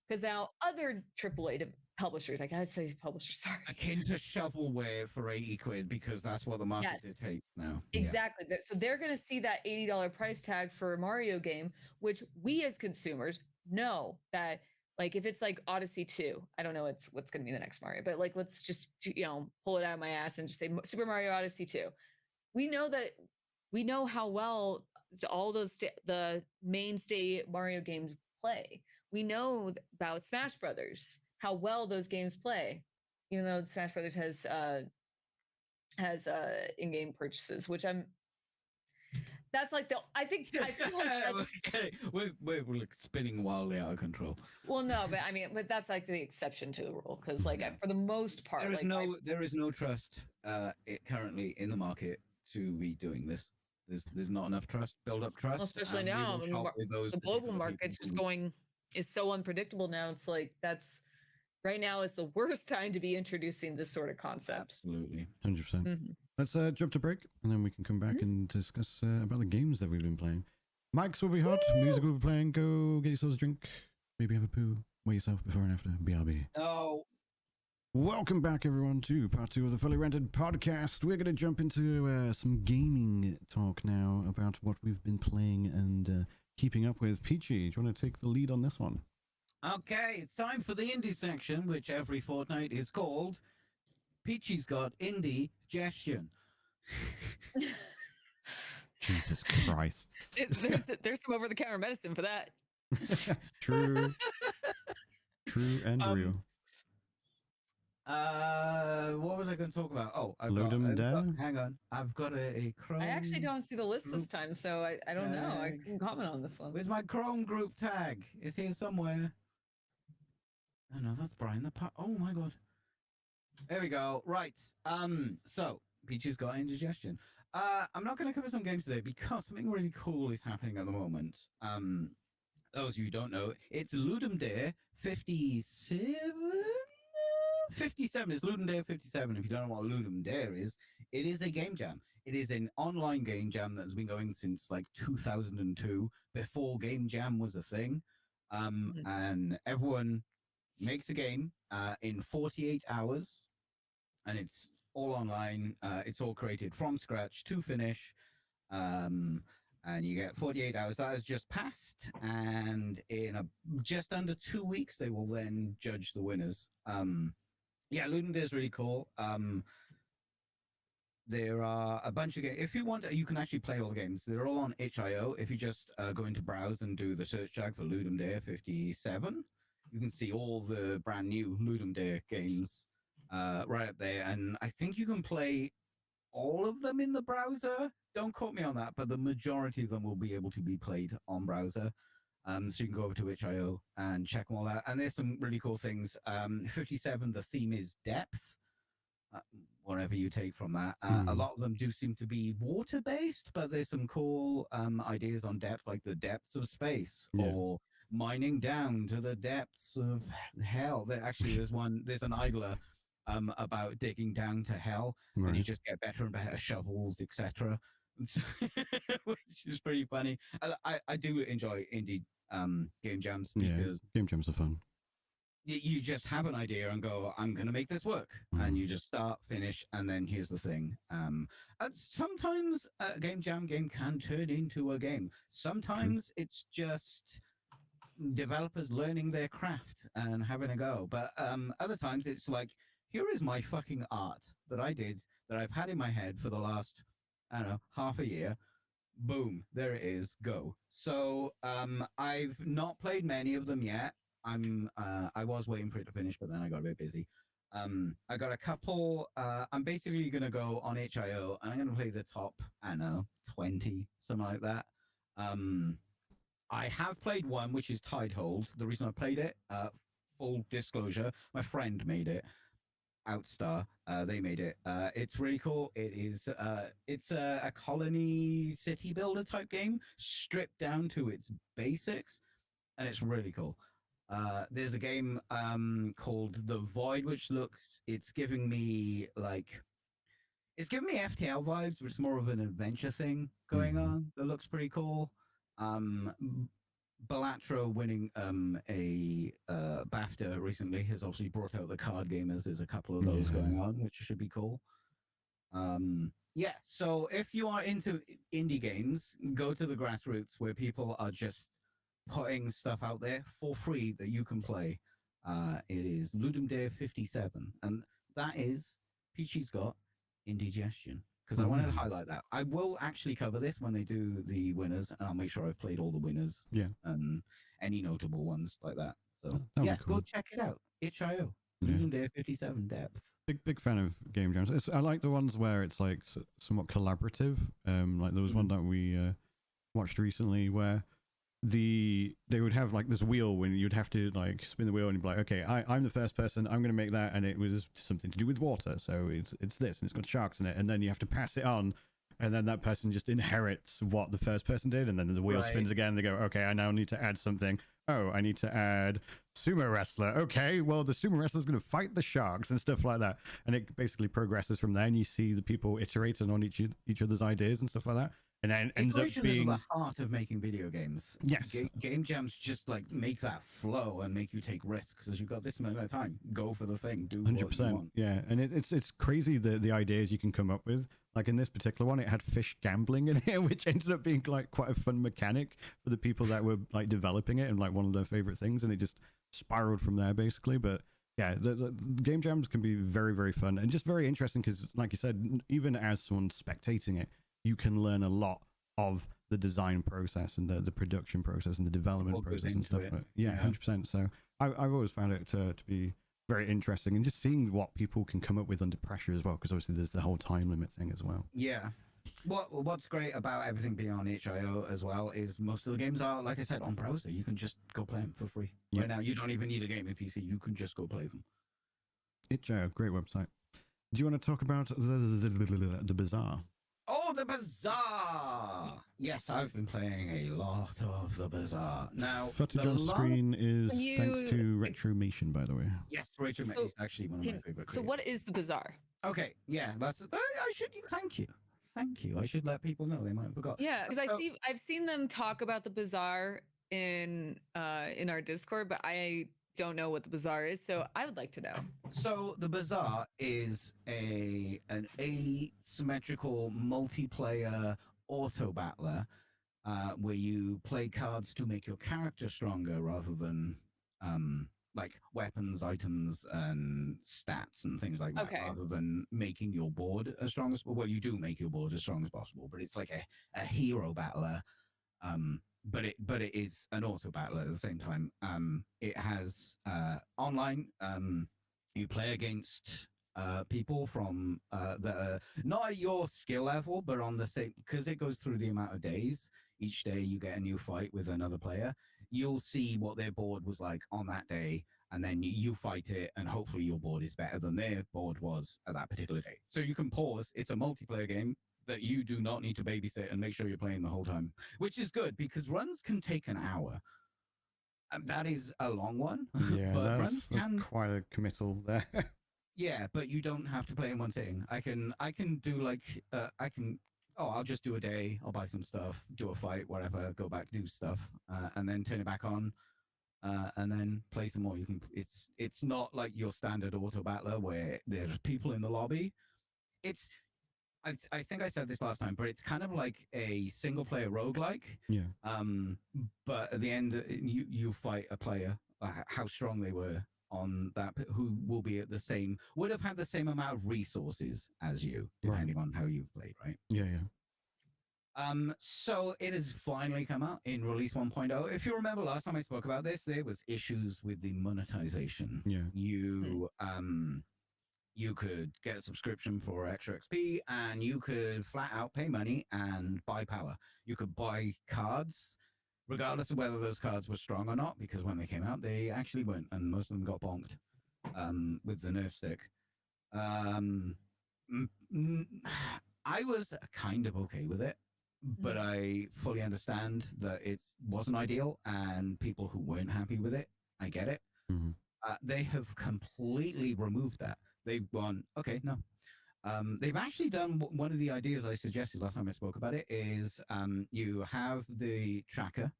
Because now other AAA publishers, I gotta say publishers, sorry. Akin to shovelware for 80 quid because that's what the market dictates now. Exactly. Yeah. So they're gonna see that $80 price tag for a Mario game, which we as consumers know that like if it's like Odyssey 2, I don't know what's gonna be the next Mario, but like let's just pull it out of my ass and just say Super Mario Odyssey 2. We know how well all those the mainstay Mario games play. We know about Smash Brothers, how well those games play, even though Smash Brothers has in-game purchases, which that's like I feel like we're like spinning wildly out of control. Well, no, but that's like the exception to the rule because for the most part, there is no trust currently in the market to be doing this. There's not enough trust. Build up trust, well, especially now. The global market's just is so unpredictable now. It's like right now is the worst time to be introducing this sort of concept. Absolutely, 100%. Let's jump to break, and then we can come back and discuss about the games that we've been playing. Mics will be hot, music will be playing. Go get yourselves a drink, maybe have a poo, weigh yourself before and after. BRB. Oh. Welcome back, everyone, to part 2 of the Fully Rented podcast. We're going to jump into some gaming talk now about what we've been playing and keeping up with. Peachy, do you want to take the lead on this one? Okay, it's time for the indie section, which every fortnight is called Peachy's Got Indie Gestion. Jesus Christ. There's some over-the-counter medicine for that. True and real. What was I going to talk about? Oh, hang on. I've got a Chrome. I actually don't see the list this time, so I don't know. I can comment on this one. Where's my Chrome group tag? It's here somewhere. Oh no, that's Bryan. Oh my god. There we go. Right. So Peachy's got indigestion. I'm not going to cover some games today because something really cool is happening at the moment. Those of you who don't know, it's Ludum Dare 57. 57 is Ludum Dare 57. If you don't know what Ludum Dare is, it is a game jam. It is an online game jam that's been going since like 2002, before game jam was a thing. And everyone makes a game in 48 hours, and it's all online. It's all created from scratch to finish. And you get 48 hours. That has just passed, and in just under 2 weeks, they will then judge the winners. Yeah, Ludum Dare is really cool. There are a bunch of games. If you want, you can actually play all the games. They're all on itch.io. If you just go into browse and do the search tag for Ludum Dare 57, you can see all the brand new Ludum Dare games right up there. And I think you can play all of them in the browser. Don't quote me on that, but the majority of them will be able to be played on browser. So you can go over to itch.io and check them all out. And there's some really cool things. 57, the theme is depth. Whatever you take from that. A lot of them do seem to be water-based, but there's some cool ideas on depth, like the depths of space, or mining down to the depths of hell. Actually, there's an idler about digging down to hell, and you just get better and better shovels, etc. which is pretty funny. I do enjoy indie game jams Yeah, because game jams are fun. you just have an idea and go, I'm going to make this work. And you just start, finish, and then here's the thing. And sometimes a game jam game can turn into a game. Sometimes it's just developers learning their craft and having a go. But other times it's like, here is my fucking art that I did that I've had in my head for the last, I don't know, half a year. Boom, there it is, go. So I've not played many of them yet. I was waiting for it to finish, but then I got a bit busy. I got a couple. I'm basically gonna go on HIO and I'm gonna play the top, I don't know, 20, something like that. I have played one which is Tidehold. The reason I played it, full disclosure, my friend made it. Outstar, they made it. It's really cool. It's a colony city builder type game, stripped down to its basics, and it's really cool. There's a game called The Void, which it's giving me FTL vibes, but it's more of an adventure thing going on. That looks pretty cool. Balatro winning a BAFTA recently has obviously brought out the card gamers. There's a couple of those going on, which should be cool. Yeah, so if you are into indie games, go to the grassroots where people are just putting stuff out there for free that you can play. It is Ludum Dare 57, and that is Peachy's got indigestion. Because I wanted to highlight that. I will actually cover this when they do the winners, and I'll make sure I've played all the winners. Yeah. And any notable ones like that. So, Cool. Go check it out. itch.io. Ludum Dare 57 depth. Big fan of game jams. I like the ones where it's like somewhat collaborative. Like there was one that we watched recently where they would have like this wheel when you'd have to like spin the wheel and you'd be like, okay, I'm the first person, I'm going to make that, and it was something to do with water, so it's this, and it's got sharks in it, and then you have to pass it on, and then that person just inherits what the first person did, and then the wheel spins again, and they go, okay, I now need to add something. Oh, I need to add sumo wrestler. Okay, well, the sumo wrestler is going to fight the sharks and stuff like that, and it basically progresses from there, and you see the people iterating on each other's ideas and stuff like that. And then ends up being the heart of making video games. Yes, game jams just like make that flow and make you take risks because you've got this amount of time. Go for the thing. Do 100%. What you want. Yeah, and it's crazy the ideas you can come up with. Like in this particular one, it had fish gambling in it, which ended up being like quite a fun mechanic for the people that were like developing it and like one of their favorite things, and it just spiraled from there basically. But yeah, the game jams can be very, very fun and just very interesting because, like you said, even as someone spectating it, you can learn a lot of the design process and the production process and the development process and stuff. Yeah, 100%. So I've always found it to be very interesting, and just seeing what people can come up with under pressure as well, because obviously there's the whole time limit thing as well. Yeah. What's great about everything being on itch.io as well is most of the games are, like I said, on browser. You can just go play them for free. Right now, you don't even need a gaming PC. You can just go play them. itch.io, great website. Do you want to talk about the Bazaar? Oh, the Bazaar! Yes, I've been playing a lot of the Bazaar. Now, footage on screen is thanks to Retromation, by the way. Yes, Retromation is actually one of my favorite. So what is the Bazaar? Okay, yeah, thank you. I should let people know, they might have forgot. Yeah, because I've seen them talk about the Bazaar in our Discord, but I don't know what the Bazaar is, so I would like to know. So the Bazaar is an asymmetrical multiplayer auto battler where you play cards to make your character stronger rather than like weapons, items, and stats and things like that. Okay. Rather than making your board as strong as well, you do make your board as strong as possible, but it's like a hero battler. But it is an auto battle at the same time. It has online. You play against people from that are not at your skill level, but on the same, because it goes through the amount of days. Each day you get a new fight with another player. You'll see what their board was like on that day, and then you fight it, and hopefully your board is better than their board was at that particular day. So you can pause. It's a multiplayer game that you do not need to babysit and make sure you're playing the whole time, which is good because runs can take an hour. That is a long one. Yeah, but that's quite a committal there. Yeah, but you don't have to play in one sitting. I can do like I can oh, I'll just do a day, I'll buy some stuff, do a fight, whatever, go back, do stuff, and then turn it back on, and then play some more. You can. It's not like your standard auto battler where there's people in the lobby. It's I think I said this last time, but it's kind of like a single player roguelike. Yeah. But at the end, you fight a player, how strong they were on that, who will be at the same, would have had the same amount of resources as you, depending on how you've played, right? Yeah, yeah. So it has finally come out in release 1.0. If you remember last time I spoke about this, there was issues with the monetization. Yeah. You could get a subscription for extra XP, and you could flat out pay money and buy power. You could buy cards, regardless of whether those cards were strong or not, because when they came out, they actually weren't, and most of them got bonked with the nerf stick. I was kind of okay with it, but I fully understand that it wasn't ideal, and people who weren't happy with it, I get it. Mm-hmm. They have completely removed that. They've gone, okay, no. They've actually done one of the ideas I suggested last time I spoke about it is you have the tracker,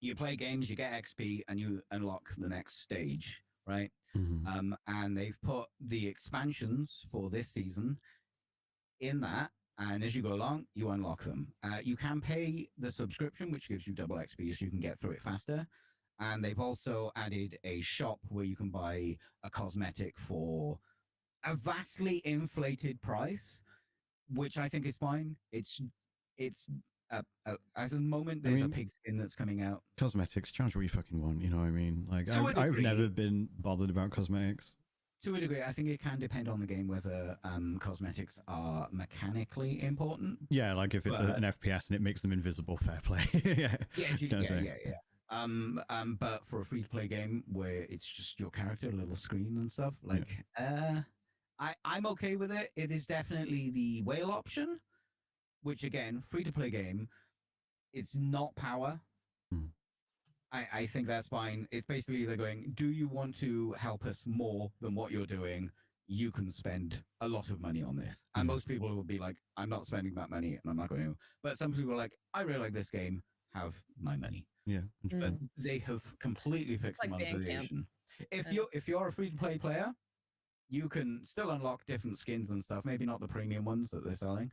you play games, you get XP, and you unlock the next stage, right? Mm-hmm. And they've put the expansions for this season in that, and as you go along, you unlock them. You can pay the subscription, which gives you double XP, so you can get through it faster. And they've also added a shop where you can buy a cosmetic for a vastly inflated price, which I think is fine. It's at the moment there's a pig skin that's coming out. Cosmetics, charge what you fucking want. You know what I mean? Like I've never been bothered about cosmetics. To a degree, I think it can depend on the game whether cosmetics are mechanically important. Yeah, like if it's an FPS and it makes them invisible, fair play. yeah. But for a free-to-play game where it's just your character, a little screen and stuff, like, I'm okay with it. It is definitely the whale option, which again, free-to-play game, it's not power. I think that's fine. It's basically they're going, do you want to help us more than what you're doing? You can spend a lot of money on this. And most people will be like, I'm not spending that money and I'm not going to. But some people are like, I really like this game, have my money. Yeah. But they have completely fixed the monetization. If you're a free-to-play player, you can still unlock different skins and stuff, maybe not the premium ones that they're selling,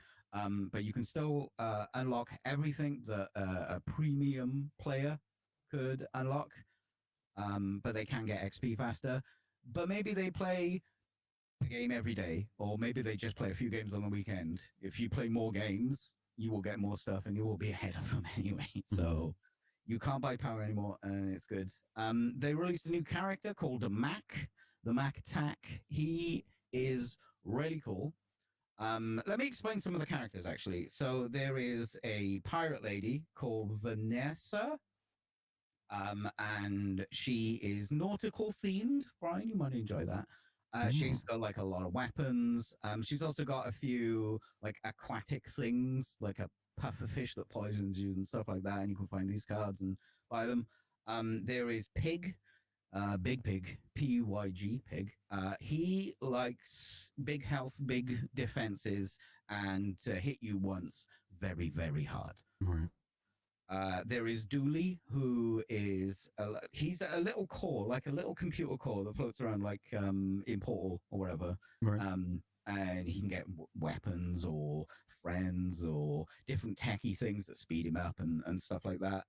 but you can still unlock everything that a premium player could unlock, but they can get XP faster. But maybe they play a game every day, or maybe they just play a few games on the weekend. If you play more games, you will get more stuff and you will be ahead of them anyway. So you can't buy power anymore, and it's good. They released a new character called the Mac Attack. He is really cool. Let me explain some of the characters, actually. So there is a pirate lady called Vanessa, and she is nautical themed. Brian, you might enjoy that. She's got like a lot of weapons. She's also got a few like aquatic things, like a pufferfish that poisons you and stuff like that. And you can find these cards and buy them. There is Pig, Big Pig, Pyg, Pig. He likes big health, big defenses, and to hit you once very, very hard. Right. There is Dooley, who is he's a little core, like a little computer core that floats around like in Portal or whatever. Right. And he can get weapons or friends or different techie things that speed him up and stuff like that.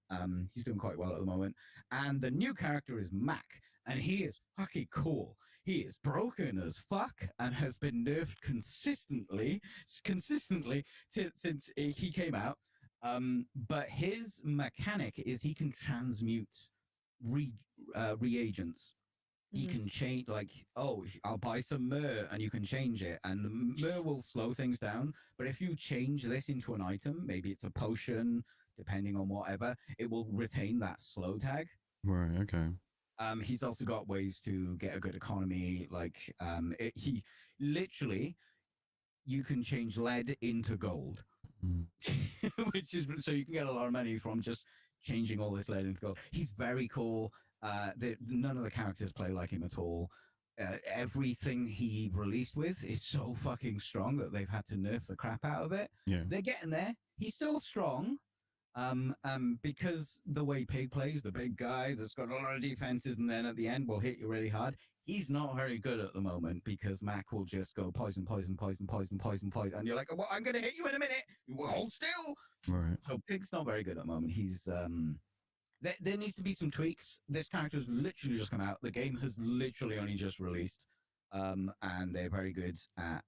He's doing quite well at the moment. And the new character is Mac, and he is fucking cool. He is broken as fuck and has been nerfed consistently since he came out. But his mechanic is he can transmute reagents. He can change, like, oh, I'll buy some myrrh and you can change it. And the myrrh will slow things down. But if you change this into an item, maybe it's a potion, depending on whatever, it will retain that slow tag. Right, okay. He's also got ways to get a good economy. Like, he literally, you can change lead into gold. Which is so you can get a lot of money from just changing all this lead into gold. He's very cool. None of the characters play like him at all. everything he released with is so fucking strong that they've had to nerf the crap out of it. Yeah. They're getting there. He's still strong. Because the way Pig plays, the big guy that's got a lot of defenses and then at the end will hit you really hard. He's not very good at the moment because Mac will just go poison, poison, poison, poison, poison, poison, and you're like, well, I'm gonna hit you in a minute. Hold still. Right. So Pig's not very good at the moment. He's there needs to be some tweaks. This character's literally just come out. The game has literally only just released. And they're very good at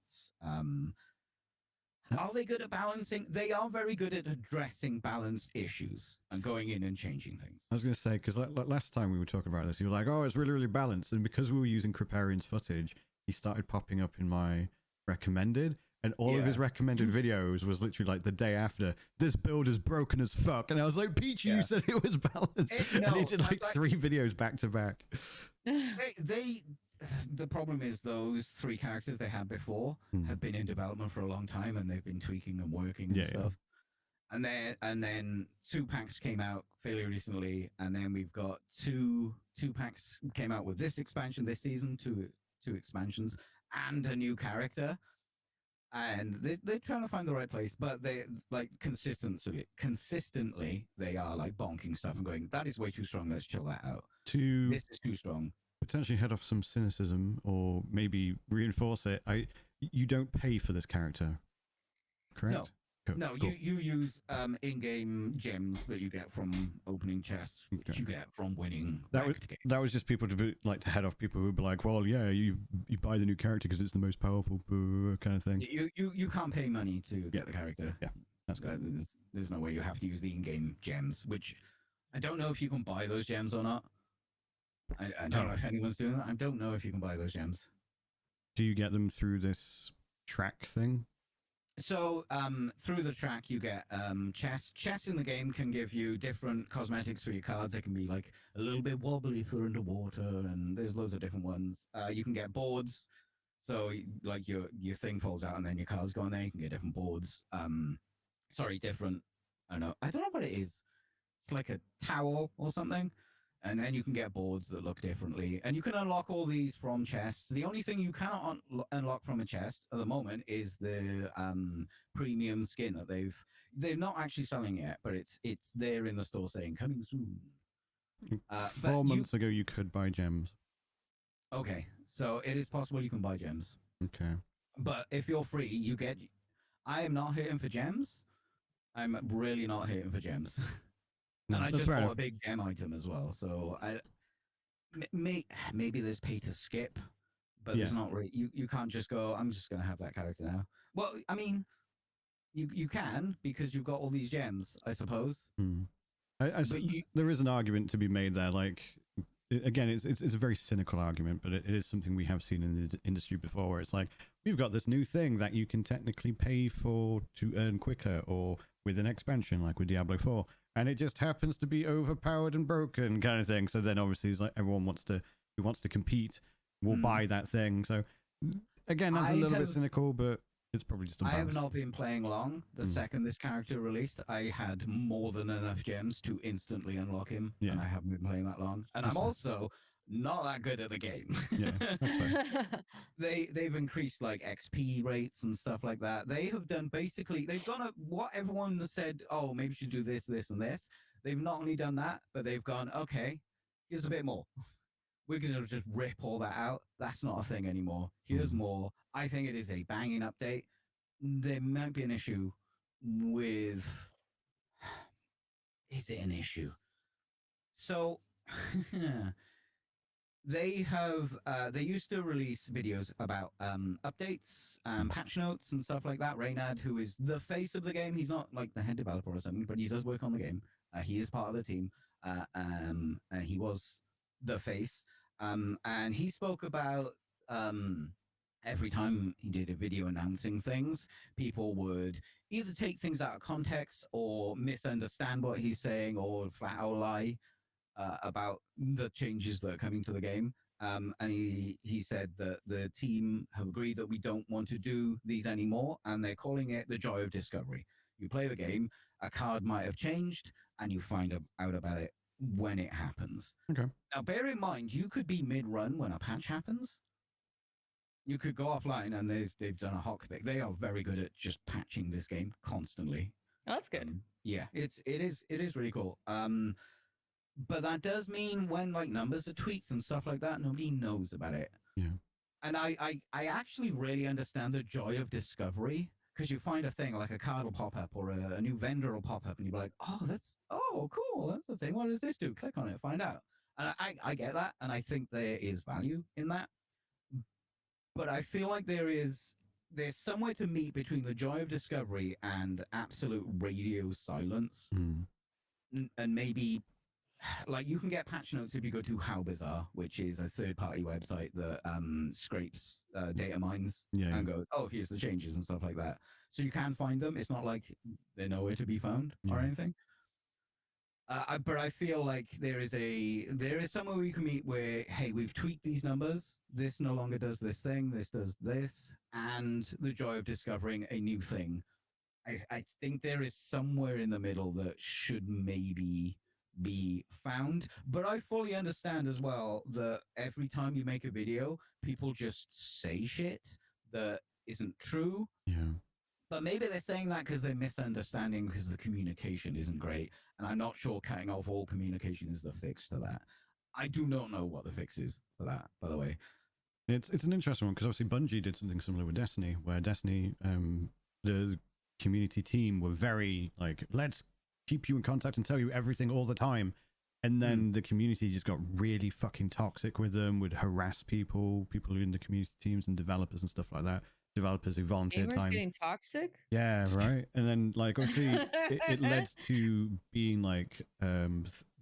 are they good at balancing? They are very good at addressing balance issues and going in and changing things. I was going to say, because last time we were talking about this, you were like, oh, it's really, really balanced. And because we were using Kriparian's footage, he started popping up in my recommended. And all of his recommended videos was literally like the day after, this build is broken as fuck. And I was like, Peachy, you said it was balanced. And he did like 3 videos back to back. The problem is those 3 characters they had before have been in development for a long time and they've been tweaking and working and stuff. Yeah. And then 2 packs came out fairly recently, and then we've got two packs came out with this expansion this season, two expansions and a new character. And they're trying to find the right place, but they like consistently they are like bonking stuff and going, that is way too strong, let's chill that out. This is too strong. Potentially head off some cynicism or maybe reinforce it. You don't pay for this character, correct? No. Cool. You use in-game gems that you get from opening chests, which you get from winning. That was just people to head off people who would be like, well, yeah, you buy the new character because it's the most powerful kind of thing. You can't pay money to get the character. Yeah, that's good. There's no way. You have to use the in-game gems, which I don't know if you can buy those gems or not. I don't know if anyone's doing that. I don't know if you can buy those gems. Do you get them through this track thing? So through the track you get chests. Chests in the game can give you different cosmetics for your cards. They can be like a little bit wobbly for underwater, and there's loads of different ones. You can get boards, so like your thing falls out and then your cards go on there. You can get different boards. Different. I don't know what it is. It's like a towel or something. And then you can get boards that look differently. And you can unlock all these from chests. The only thing you cannot unlock from a chest at the moment is the premium skin that they're not actually selling yet, but it's there in the store saying coming soon. 4 months ago, you could buy gems. Okay, so it is possible you can buy gems. Okay. But if you're free, you get... I am not hitting for gems. I'm really not hitting for gems. No, and I just bought a big gem item as well, so maybe there's pay to skip, but there's not really. You can't just go, I'm just going to have that character now. Well, I mean, you can because you've got all these gems, I suppose. There is an argument to be made there. Like, again, it's a very cynical argument, but it is something we have seen in the industry before, where it's like, we've got this new thing that you can technically pay for to earn quicker, or with an expansion like with Diablo 4. And it just happens to be overpowered and broken kind of thing. So then obviously it's like everyone who wants to compete will buy that thing. So again, that's a little bit cynical, but it's probably just a balance. I have not been playing long. The second this character released, I had more than enough gems to instantly unlock him. Yeah. And I haven't been playing that long. And I'm also not that good at the game. Yeah, they've increased like XP rates and stuff like that. They have done they've gone up what everyone has said, oh, maybe you should do this, this, and this. They've not only done that, but they've gone, okay, here's a bit more. We're going to just rip all that out. That's not a thing anymore. Here's more. I think it is a banging update. There might be an issue with... Is it an issue? So... They used to release videos about updates, patch notes and stuff like that. Reynard, who is the face of the game, he's not like the head developer or something, but he does work on the game. He is part of the team, and he was the face. And he spoke about every time he did a video announcing things, people would either take things out of context or misunderstand what he's saying or flat out lie. About the changes that are coming to the game. And he said that the team have agreed that we don't want to do these anymore, and they're calling it the joy of discovery. You play the game, a card might have changed, and you find out about it when it happens. Okay. Now, bear in mind, you could be mid-run when a patch happens, You could go offline, and they've done a hot fix. They are very good at just patching this game constantly. Oh, that's good. Yeah, it is really cool. But that does mean when like numbers are tweaked and stuff like that, nobody knows about it. Yeah. And I actually really understand the joy of discovery, because you find a thing like a card will pop up or a new vendor will pop up and you'll be like, oh cool, that's the thing. What does this do? Click on it, find out. And I get that, and I think there is value in that. But I feel like there's somewhere to meet between the joy of discovery and absolute radio silence. Mm. And maybe like you can get patch notes if you go to Bazaar, which is a third-party website that scrapes data mines and goes, oh, here's the changes and stuff like that. So you can find them. It's not like they're nowhere to be found or anything. But I feel like there is somewhere we can meet where, hey, we've tweaked these numbers. This no longer does this thing. This does this, and the joy of discovering a new thing. I think there is somewhere in the middle that should maybe be found. But I fully understand as well that every time you make a video, people just say shit that isn't true. Yeah. But maybe they're saying that because they're misunderstanding because the communication isn't great. And I'm not sure cutting off all communication is the fix to that. I do not know what the fix is for that, by the way. It's an interesting one because obviously Bungie did something similar with Destiny, where Destiny, the community team were very like, let's keep you in contact and tell you everything all the time. And then the community just got really fucking toxic with them, would harass people in the community teams and developers and stuff like that. Developers who volunteer Gamers time. getting toxic? Yeah, right. And then like obviously it led to being like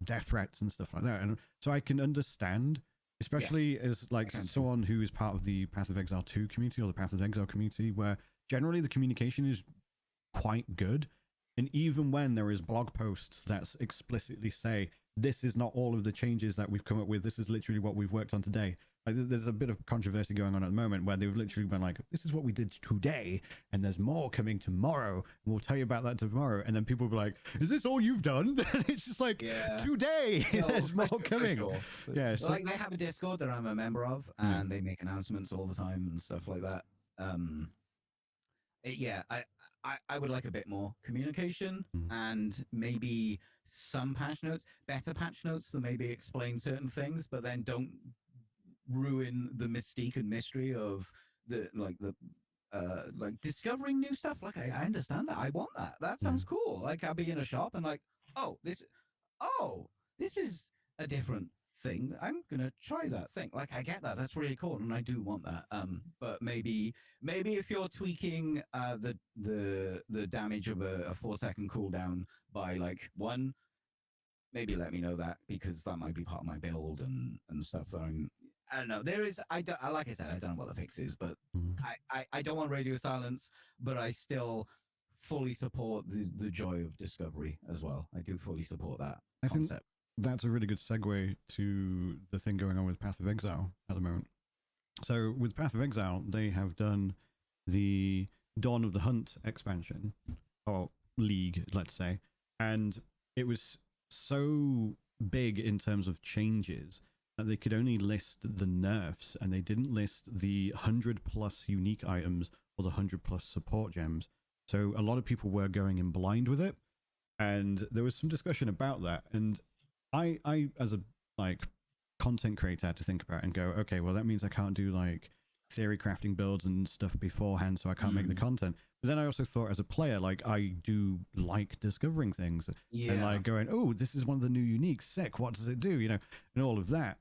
death threats and stuff like that. And so I can understand, especially as like someone who is part of the Path of Exile 2 community or the Path of Exile community, where generally the communication is quite good. And even when there is blog posts that explicitly say, this is not all of the changes that we've come up with, this is literally what we've worked on today. Like, there's a bit of controversy going on at the moment where they've literally been like, this is what we did today, and there's more coming tomorrow, and we'll tell you about that tomorrow. And then people will be like, is this all you've done? And it's just like, today, there's more coming. Sure. Yeah, so, like they have a Discord that I'm a member of, and they make announcements all the time and stuff like that. I would like a bit more communication and maybe some patch notes, better patch notes that maybe explain certain things, but then don't ruin the mystique and mystery of the like discovering new stuff. Like I understand that. I want that. That sounds cool. Like I'll be in a shop and like, this is a different thing. I'm gonna try that thing. Like I get that. That's really cool, and I do want that. But maybe if you're tweaking the damage of a 4-second cooldown by like 1, maybe let me know that, because that might be part of my build and stuff that I don't know. There is, like I said, I don't know what the fix is, but I don't want radio silence, but I still fully support the joy of discovery as well. I do fully support that concept. think that's a really good segue to the thing going on with Path of Exile at the moment. So with Path of Exile, they have done the Dawn of the Hunt expansion, or League, let's say, and it was so big in terms of changes that they could only list the nerfs, and they didn't list the 100+ unique items or the 100+ support gems. So a lot of people were going in blind with it, and there was some discussion about that. And I as a like content creator had to think about it and go, okay, well that means I can't do like theory crafting builds and stuff beforehand, so I can't make the content. But then I also thought, as a player, like I do like discovering things and like going, oh, this is one of the new uniques, sick, what does it do, you know, and all of that.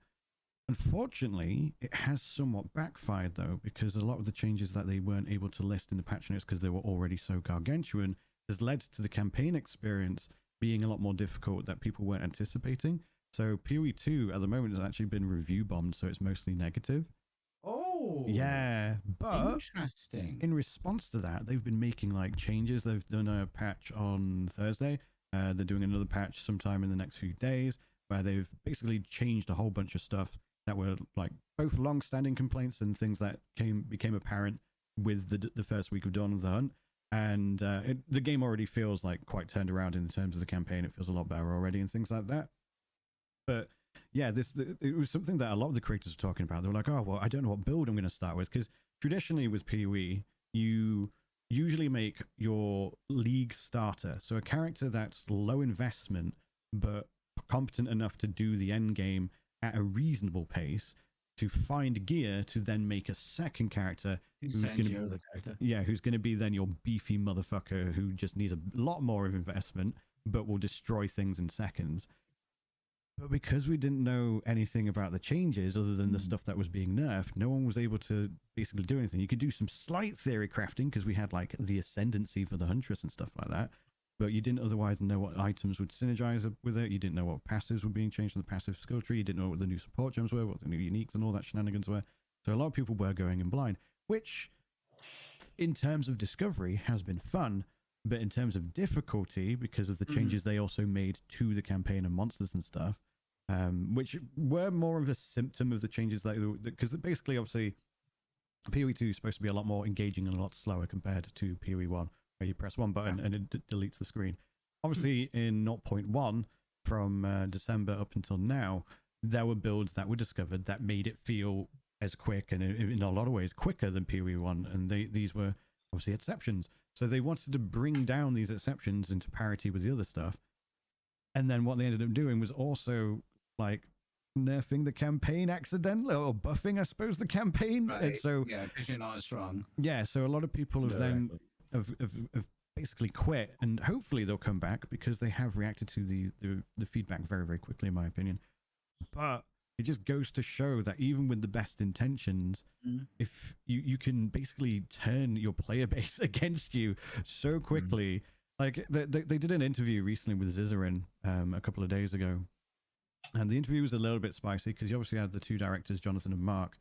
Unfortunately, it has somewhat backfired though, because a lot of the changes that they weren't able to list in the patch notes because they were already so gargantuan has led to the campaign experience being a lot more difficult that people weren't anticipating. So PoE 2 at the moment has actually been review bombed, so it's mostly negative. Oh, yeah, but interesting. In response to that, they've been making like changes. They've done a patch on Thursday. They're doing another patch sometime in the next few days, where they've basically changed a whole bunch of stuff that were like both long-standing complaints and things that became apparent with the first week of Dawn of the Hunt. And the game already feels like quite turned around in terms of the campaign. It feels a lot better already and things like that. But yeah, it was something that a lot of the creators were talking about. They were like, oh, well, I don't know what build I'm going to start with, because traditionally with PoE, you usually make your league starter, so a character that's low investment but competent enough to do the end game at a reasonable pace, to find gear to then make a second character who's going to be then your beefy motherfucker who just needs a lot more of investment but will destroy things in seconds. But because we didn't know anything about the changes other than the stuff that was being nerfed, no one was able to basically do anything. You could do some slight theory crafting because we had like the ascendancy for the Huntress and stuff like that, but you didn't otherwise know what items would synergize with it. You didn't know what passives were being changed on the passive skill tree. You didn't know what the new support gems were, what the new uniques and all that shenanigans were. So a lot of people were going in blind, which in terms of discovery has been fun, but in terms of difficulty, because of the changes they also made to the campaign and monsters and stuff, which were more of a symptom of the changes that, because basically, obviously, PoE 2 is supposed to be a lot more engaging and a lot slower compared to PoE 1, where you press one button and it deletes the screen. Obviously, in 0.1, from December up until now, there were builds that were discovered that made it feel as quick and in a lot of ways quicker than PoE 1, and these were obviously exceptions. So they wanted to bring down these exceptions into parity with the other stuff. And then what they ended up doing was also like nerfing the campaign accidentally, or buffing, I suppose, the campaign. Right. And so yeah, because you're not as strong. Yeah, so a lot of people have then have basically quit, and hopefully they'll come back because they have reacted to the feedback very, very quickly, in my opinion. But it just goes to show that even with the best intentions, if you can basically turn your player base against you so quickly. Like they did an interview recently with Zizarin a couple of days ago, and the interview was a little bit spicy because you obviously had the two directors, Jonathan and Mark.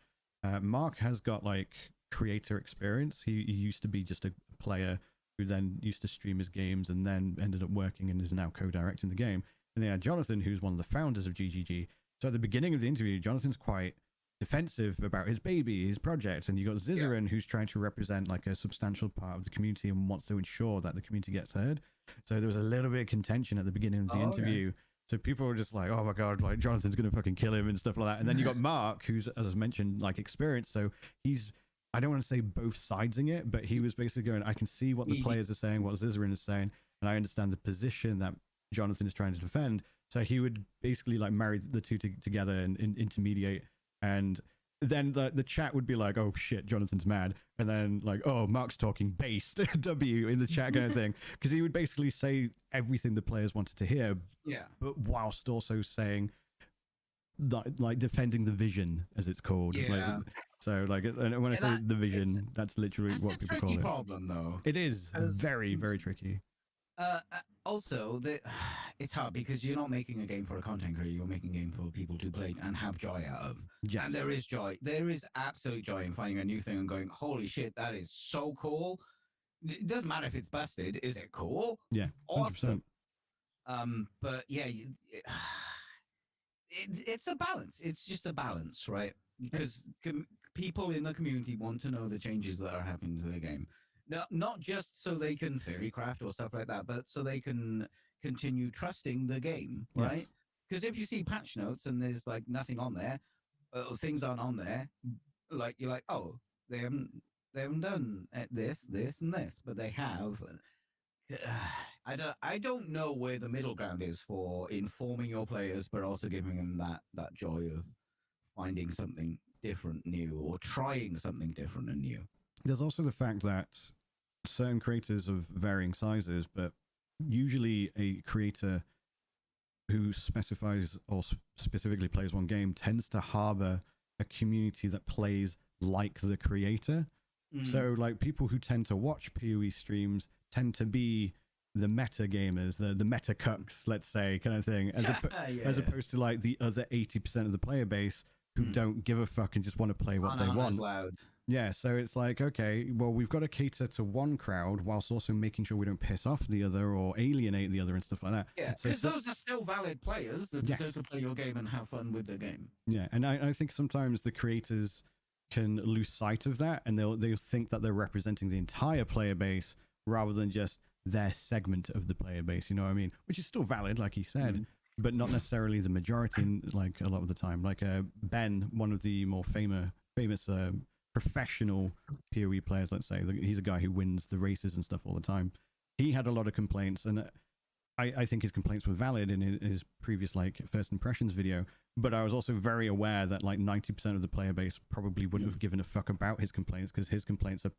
Mark has got like creator experience. He used to be just a player who then used to stream his games and then ended up working and is now co-directing the game. And they had Jonathan, who's one of the founders of GGG. So at the beginning of the interview, Jonathan's quite defensive about his baby, his project, and you got Zizarin, who's trying to represent like a substantial part of the community and wants to ensure that the community gets heard. So there was a little bit of contention at the beginning of the interview. Okay. So people were just like, oh my god, like Jonathan's gonna fucking kill him and stuff like that. And then you got Mark, who's, as I mentioned, like experienced. So he's, I don't want to say both sidesing it, but he was basically going, I can see what the players are saying, what Zizarin is saying, and I understand the position that Jonathan is trying to defend. So he would basically like marry the two together and intermediate, and then the chat would be like, oh shit, Jonathan's mad, and then like, oh, Mark's talking based W in the chat kind of thing, because he would basically say everything the players wanted to hear, but whilst also saying like defending the vision, as it's called. So like, and when I say the vision, that's literally what people call it. It's a tricky problem, though. It is very, very tricky. Also, it's hard because you're not making a game for a content creator. You're making a game for people to play and have joy out of. Yes. And there is joy. There is absolute joy in finding a new thing and going, holy shit, that is so cool. It doesn't matter if it's busted. Is it cool? Yeah, 100%. Awesome. But yeah, it's a balance. It's just a balance, right? Because people in the community want to know the changes that are happening to the game. No, not just so they can theory craft or stuff like that, but so they can continue trusting the game, right? Because if you see patch notes and there's like nothing on there, things aren't on there, like you're like, oh, they haven't done this, and this, but they have. I don't know where the middle ground is for informing your players, but also giving them that joy of finding something different, new, or trying something different and new. There's also the fact that certain creators of varying sizes, but usually a creator who specifies or specifically plays one game tends to harbor a community that plays like the creator. So like people who tend to watch PoE streams tend to be the meta gamers, the meta cucks, let's say, kind of thing, as opposed to like the other 80% of the player base who don't give a fuck and just want to play what they want. Loud. Yeah, so it's like, okay, well, we've got to cater to one crowd whilst also making sure we don't piss off the other or alienate the other and stuff like that. Yeah, because those are still valid players that deserve to play your game and have fun with the game. Yeah, and I think sometimes the creators can lose sight of that, and they'll think that they're representing the entire player base rather than just their segment of the player base, you know what I mean? Which is still valid, like he said, but not necessarily the majority, like a lot of the time. Like Ben, one of the more famous professional PoE players, let's say, he's a guy who wins the races and stuff all the time. He had a lot of complaints, and I think his complaints were valid in his previous like first impressions video. But I was also very aware that like 90% of the player base probably wouldn't have given a fuck about his complaints, because his complaints are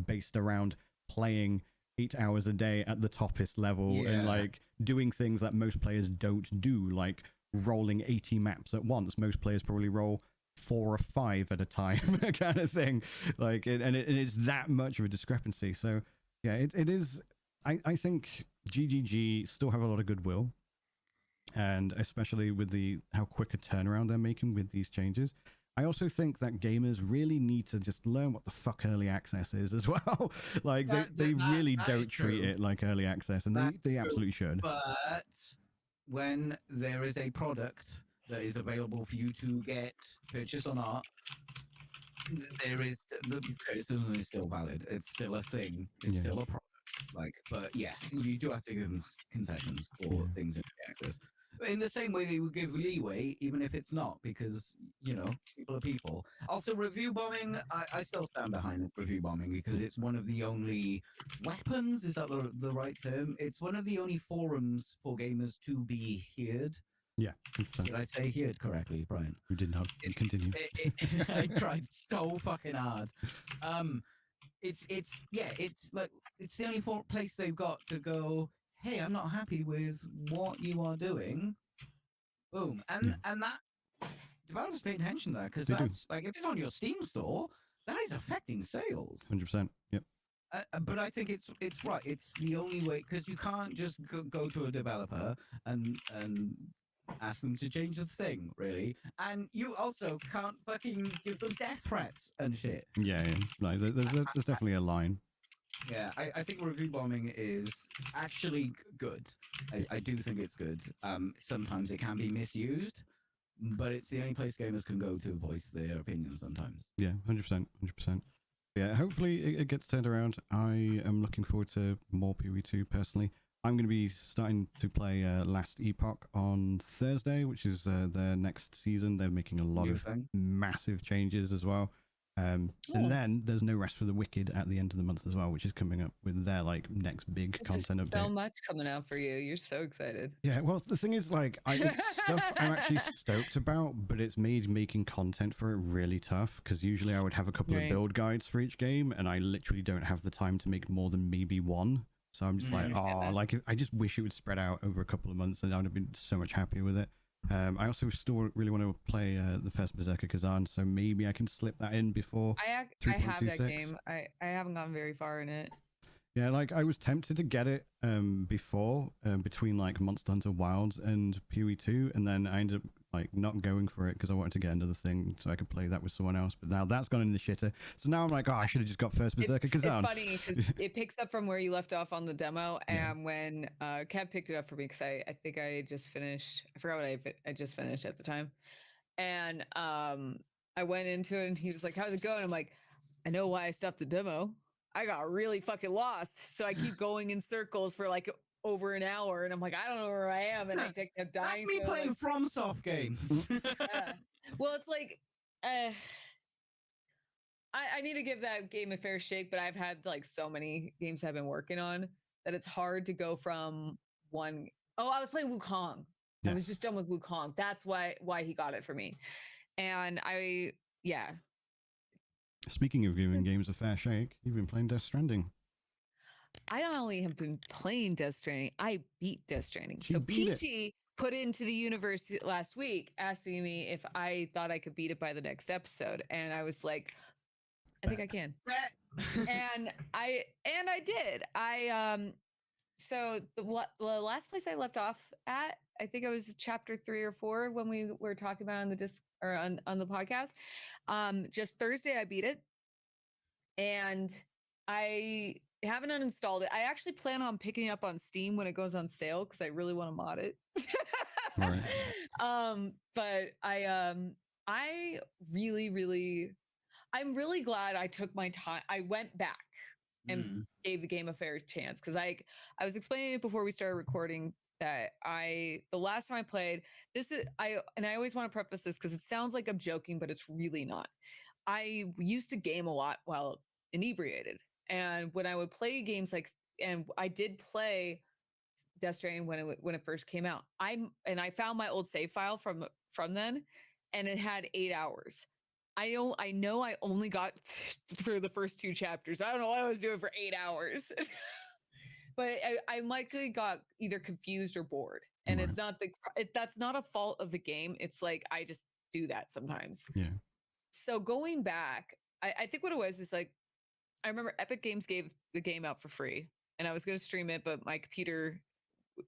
based around playing 8 hours a day at the toppest level and like doing things that most players don't do, like rolling 80 maps at once. Most players probably roll 4 or 5 at a time, kind of thing. Like, it's that much of a discrepancy. So yeah, it is. I think GGG still have a lot of goodwill, and especially with how quick a turnaround they're making with these changes. I also think that gamers really need to just learn what the fuck early access is as well. Like they really don't treat it like early access, and they absolutely should. But when there is a product that is available for you to get, purchase or not, there is the criticism is still valid. It's still a thing. It's still a product. Like, but yes, you do have to give them concessions for things in access. In the same way they would give leeway, even if it's not, because, you know, people are people. Also, review bombing, I still stand behind review bombing, because it's one of the only weapons, is that the right term? It's one of the only forums for gamers to be heard. Yeah. Did I say heard correctly, Brian? You did not. Continue. I tried so fucking hard. It's like, it's the only place they've got to go, hey, I'm not happy with what you are doing. Boom. And that developers pay attention to that, because that's like, if it's on your Steam store, that is affecting sales. 100%. Yep. But I think it's right. It's the only way, because you can't just go to a developer and ask them to change the thing, really. And you also can't fucking give them death threats and shit. Yeah. Like, there's definitely a line. Yeah, I think review bombing is actually good. I do think it's good. Sometimes it can be misused, but it's the only place gamers can go to voice their opinions sometimes. Yeah, 100%. Yeah, hopefully it gets turned around. I am looking forward to more PoE 2 personally. I'm going to be starting to play Last Epoch on Thursday, which is their next season. They're making a lot of massive changes as well. And then there's No Rest for the Wicked at the end of the month as well, which is coming up with their like next big content update. So much coming out for you. You're so excited. Yeah, well, the thing is, like, it's stuff I'm actually stoked about, but it's made making content for it really tough, because usually I would have a couple of build guides for each game, and I literally don't have the time to make more than maybe one. So I'm just like, like, I just wish it would spread out over a couple of months, and I would have been so much happier with it. I also still really want to play the first Berserker Kazan, so maybe I can slip that in before I have that game. I haven't gone very far in it. Yeah, like, I was tempted to get it before, between like Monster Hunter Wilds and PoE 2, and then I ended up like not going for it because I wanted to get into the thing so I could play that with someone else. But now that's gone in the shitter. So now I'm like, oh, I should have just got first Berserker Kazan. It's funny because it picks up from where you left off on the demo, and when Kev picked it up for me, because I think I just finished. I forgot what I just finished at the time, and I went into it and he was like, "How's it going?" I'm like, "I know why I stopped the demo. I got really fucking lost, so I keep going in circles for like over an hour, and I'm like, I don't know where I am," and I kept dying. That's me playing like, FromSoft games. Well, it's like, I need to give that game a fair shake, but I've had like so many games I've been working on that it's hard to go from one. Oh, I was playing Wukong. Yes. I was just done with Wukong. That's why he got it for me, and Speaking of giving games a fair shake, you've been playing Death Stranding. I not only have been playing Death Stranding, I beat Death Stranding. So Peachy put into the universe last week asking me if I thought I could beat it by the next episode. And I was like, I think I can. and I did. So the last place I left off at, I think it was chapter 3 or 4 when we were talking about on the disc or on the podcast. Just Thursday I beat it, and I haven't uninstalled it. I actually plan on picking it up on Steam when it goes on sale because I really want to mod it. Right. But I really, I'm really glad I took my time. I went back and gave the game a fair chance, because I was explaining it before we started recording that the last time I played this, I always want to preface this because it sounds like I'm joking, but it's really not. I used to game a lot while inebriated, and when I would play games like, and I did play Death Stranding when it first came out. I found my old save file from then, and it had 8 hours. I know I only got through the first 2 chapters. I don't know what I was doing for 8 hours. But I likely got either confused or bored. And Right. it's not that's not a fault of the game. It's like I just do that sometimes. Yeah. So going back, I think what it was is like, I remember Epic Games gave the game out for free, and I was going to stream it, but my computer,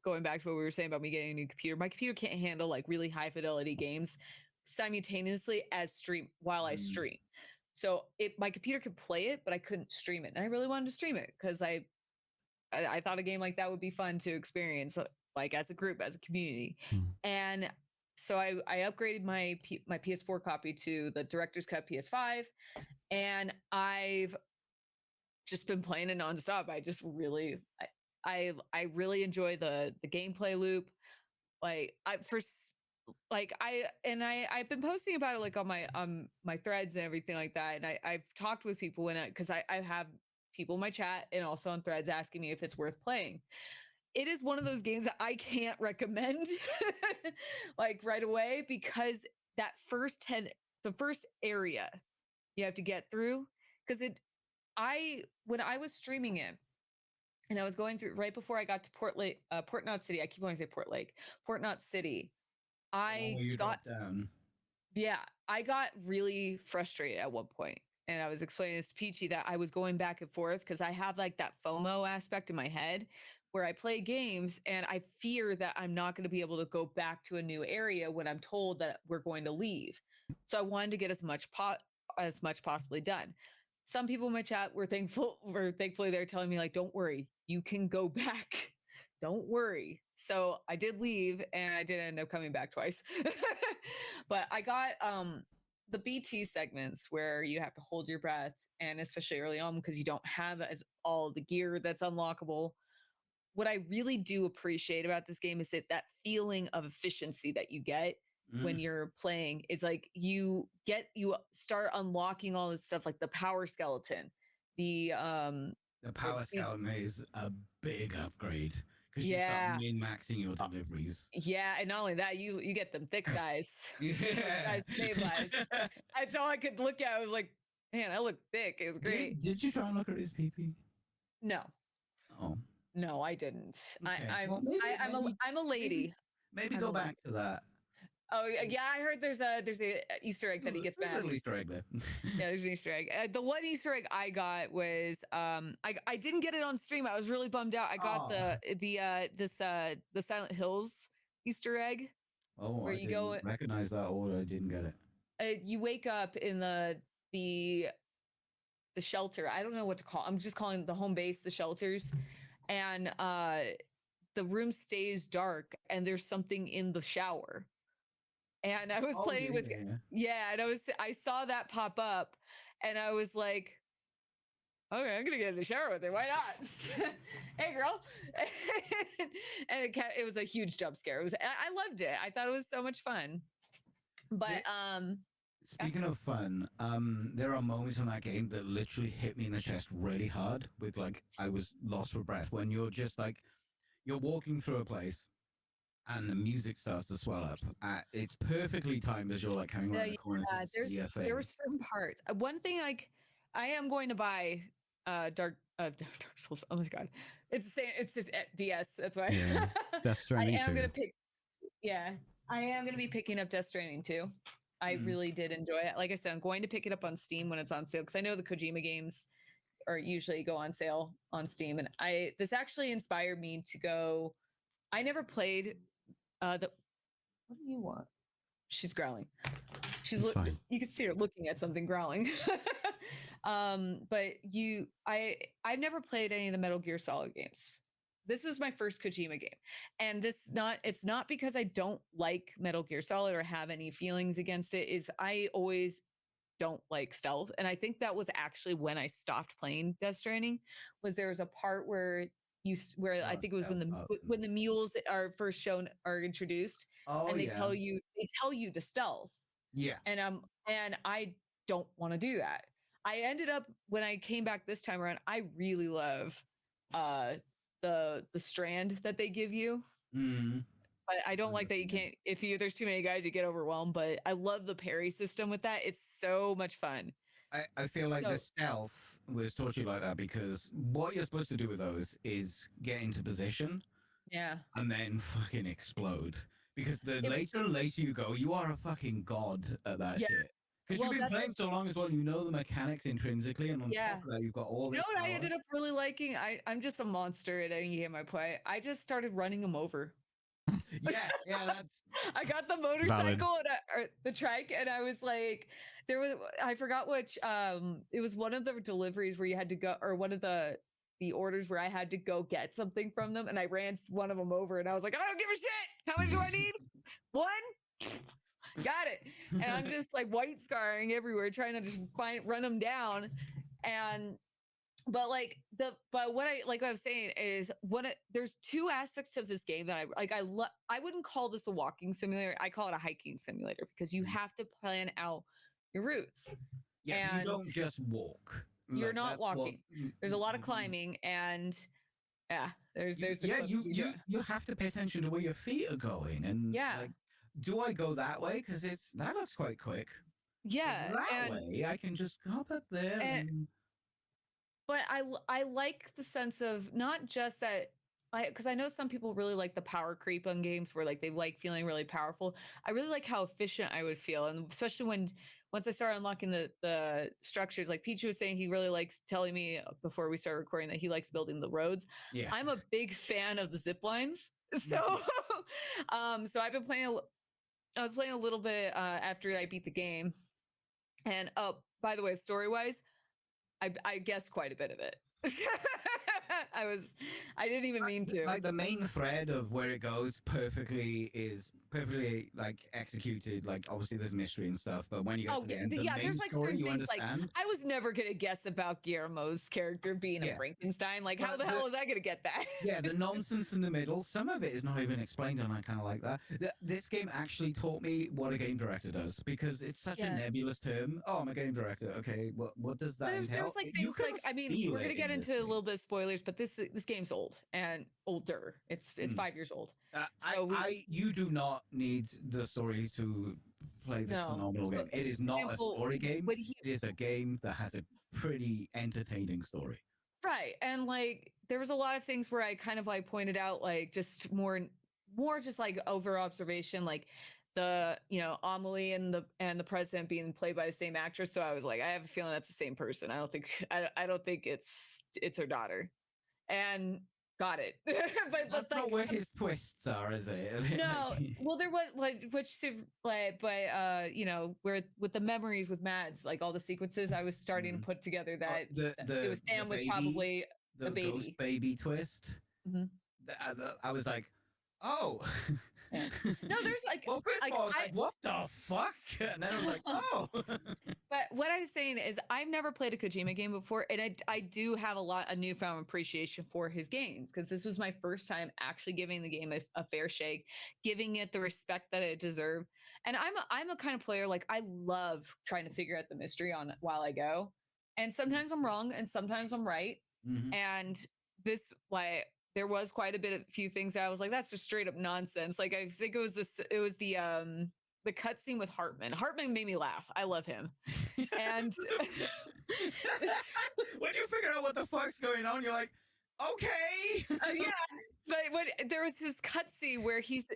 going back to what we were saying about me getting a new computer, my computer can't handle like really high fidelity games simultaneously while I stream. So my computer could play it, but I couldn't stream it, and I really wanted to stream it because I thought a game like that would be fun to experience, like as a group, as a community. And so I upgraded my PS4 copy to the Director's Cut PS5, and I've just been playing it nonstop. I just really, I really enjoy the gameplay loop. Like I've been posting about it like on my threads and everything like that. And I've talked with people because I have people in my chat and also on threads asking me if it's worth playing. It is one of those games that I can't recommend like right away, because that the first area you have to get through, because when I was streaming it and I was going through right before I got to Port Knot City, I keep wanting to say Port Knot City. You dropped down. Yeah, I got really frustrated at one point, and I was explaining this to Peachy that I was going back and forth because I have like that FOMO aspect in my head where I play games and I fear that I'm not going to be able to go back to a new area when I'm told that we're going to leave. So I wanted to get as much possibly done. Some people in my chat were thankfully they're telling me like, don't worry, you can go back. Don't worry. So I did leave, and I did end up coming back twice. But I got the BT segments where you have to hold your breath, and especially early on because you don't have all the gear that's unlockable. What I really do appreciate about this game is that feeling of efficiency that you get when you're playing is like you start unlocking all this stuff, like the power skeleton. The power skeleton is a big upgrade because you start min-maxing your deliveries. Yeah, and not only that, you get them thick guys. Yeah. Guys save lives. That's all I could look at. I was like, man, I look thick. It was great. Did you try and look at his PP? No. Oh. No, I didn't. Okay. I'm a lady. Maybe go back to that. Oh yeah, I heard there's a Easter egg that he gets back. There's an Easter egg there. Yeah, there's an Easter egg. The one Easter egg I got was I didn't get it on stream. I was really bummed out. I got the Silent Hills Easter egg. Oh, where you go recognize that, or I didn't get it. You wake up in the shelter. I don't know what to call. I'm just calling the home base the shelters, and the room stays dark, and there's something in the shower. And I was playing with, and I saw that pop up, and I was like, okay, I'm gonna get in the shower with it. Why not? Hey, girl. And it was a huge jump scare. I loved it. I thought it was so much fun. But speaking of fun, there are moments in that game that literally hit me in the chest really hard. With like, I was lost for breath when you're just like, you're walking through a place, and the music starts to swell up. It's perfectly timed as you're like coming around the corner. There were certain parts. One thing, like, I am going to buy Dark Souls. Oh my god, it's the same. It's just DS. That's why. Yeah, Death Stranding. I am gonna pick. Yeah, I am gonna be picking up Death Stranding too. I really did enjoy it. Like I said, I'm going to pick it up on Steam when it's on sale, because I know the Kojima games are usually go on sale on Steam, and this actually inspired me to go. I never played what do you want? She's growling. You can see her looking at something growling. But I've never played any of the Metal Gear Solid games. This is my first Kojima game, and it's not because I don't like Metal Gear Solid or have any feelings against it. Is I always don't like stealth, and I think that was actually when I stopped playing Death Stranding. There was a part where I think it was when the mules are first introduced, and they tell you to stealth. Yeah. And I don't want to do that. I ended up, when I came back this time around, I really love the strand that they give you. Mm. But I don't like that you can't, if there's too many guys, you get overwhelmed. But I love the parry system with that. It's so much fun. I feel like So- the stealth was tortured like that because what you're supposed to do with those is get into position Yeah. and then fucking explode. Because the later and later you go, you are a fucking god at that Yeah. shit. Because Well, you've been that's- playing so long as well, you know the mechanics intrinsically, and on Yeah. top of that, you've got all You this. know what I power. ended up really liking? I'm just a monster at any game I play. I just started running them over. Yeah, that's I got the motorcycle or the trike, and I was like, I forgot which. It was one of the deliveries where you had to go, or one of the orders where I had to go get something from them, and I ran one of them over, and I was like, I don't give a shit. How many do I need? One. Got it. And I'm just like white scarring everywhere, trying to just run them down, but what I was saying is there's two aspects to this game that I wouldn't call this a walking simulator. I call it a hiking simulator because you have to plan out your routes. yeah. And you don't just walk. You're Like, not that's what- walking. There's a lot of climbing, and there's you have to pay attention to where your feet are going, and like, do I go that way because that looks quite quick. That way I can just hop up there and but I like the sense of not just that, because I know some people really like the power creep on games where like they like feeling really powerful. I really like how efficient I would feel, and especially once I started unlocking the structures, like Peachy was saying, he really likes telling me before we started recording that he likes building the roads. yeah. I'm a big fan of the zip lines, so so I've been playing. I was playing a little bit after I beat the game, and by the way, story wise, I guessed quite a bit of it. I didn't even mean to. Like the main thread of where it goes is perfectly like executed. Like obviously there's mystery and stuff, but when you get to the end, the main there's like story, certain you things understand. like I was never gonna guess about Guillermo's character being a Frankenstein. Like, how the hell was I gonna get that? Yeah, the nonsense in the middle. Some of it is not even explained, and I kind of like that. This game actually taught me what a game director does because it's such a nebulous term. Oh, I'm a game director. Okay, what does that entail? There's like things like, I mean, we're gonna get into a little bit of spoilers, but this game's old and older. It's 5 years old. So you do not need the story to play this phenomenal game. It is not a story game. It is a game that has a pretty entertaining story. Right. And like there was a lot of things where I kind of like pointed out like just more just like over observation, like the Amelie and the president being played by the same actress. So I was like, I have a feeling that's the same person. I don't think it's her daughter. And got it. but that's not where his twists are, is it? No. Well, there was where with the memories with Mads, like all the sequences, I was starting to put together that it was Sam was probably the baby. Ghost baby twist. Mm-hmm. I was like, oh. Yeah. No, there's like, well, first of all, I was like, what the fuck? And then I was like, oh. But what I was saying is, I've never played a Kojima game before, and I do have a newfound appreciation for his games because this was my first time actually giving the game a fair shake, giving it the respect that it deserved. And I'm a kind of player, like I love trying to figure out the mystery on while I go, and sometimes I'm wrong and sometimes I'm right. Mm-hmm. And this there was quite a few things that I was like, that's just straight up nonsense. Like I think it was the cutscene with Hartman. Hartman made me laugh. I love him. And when you figure out what the fuck's going on, you're like, okay. Yeah. But there was this cutscene where he's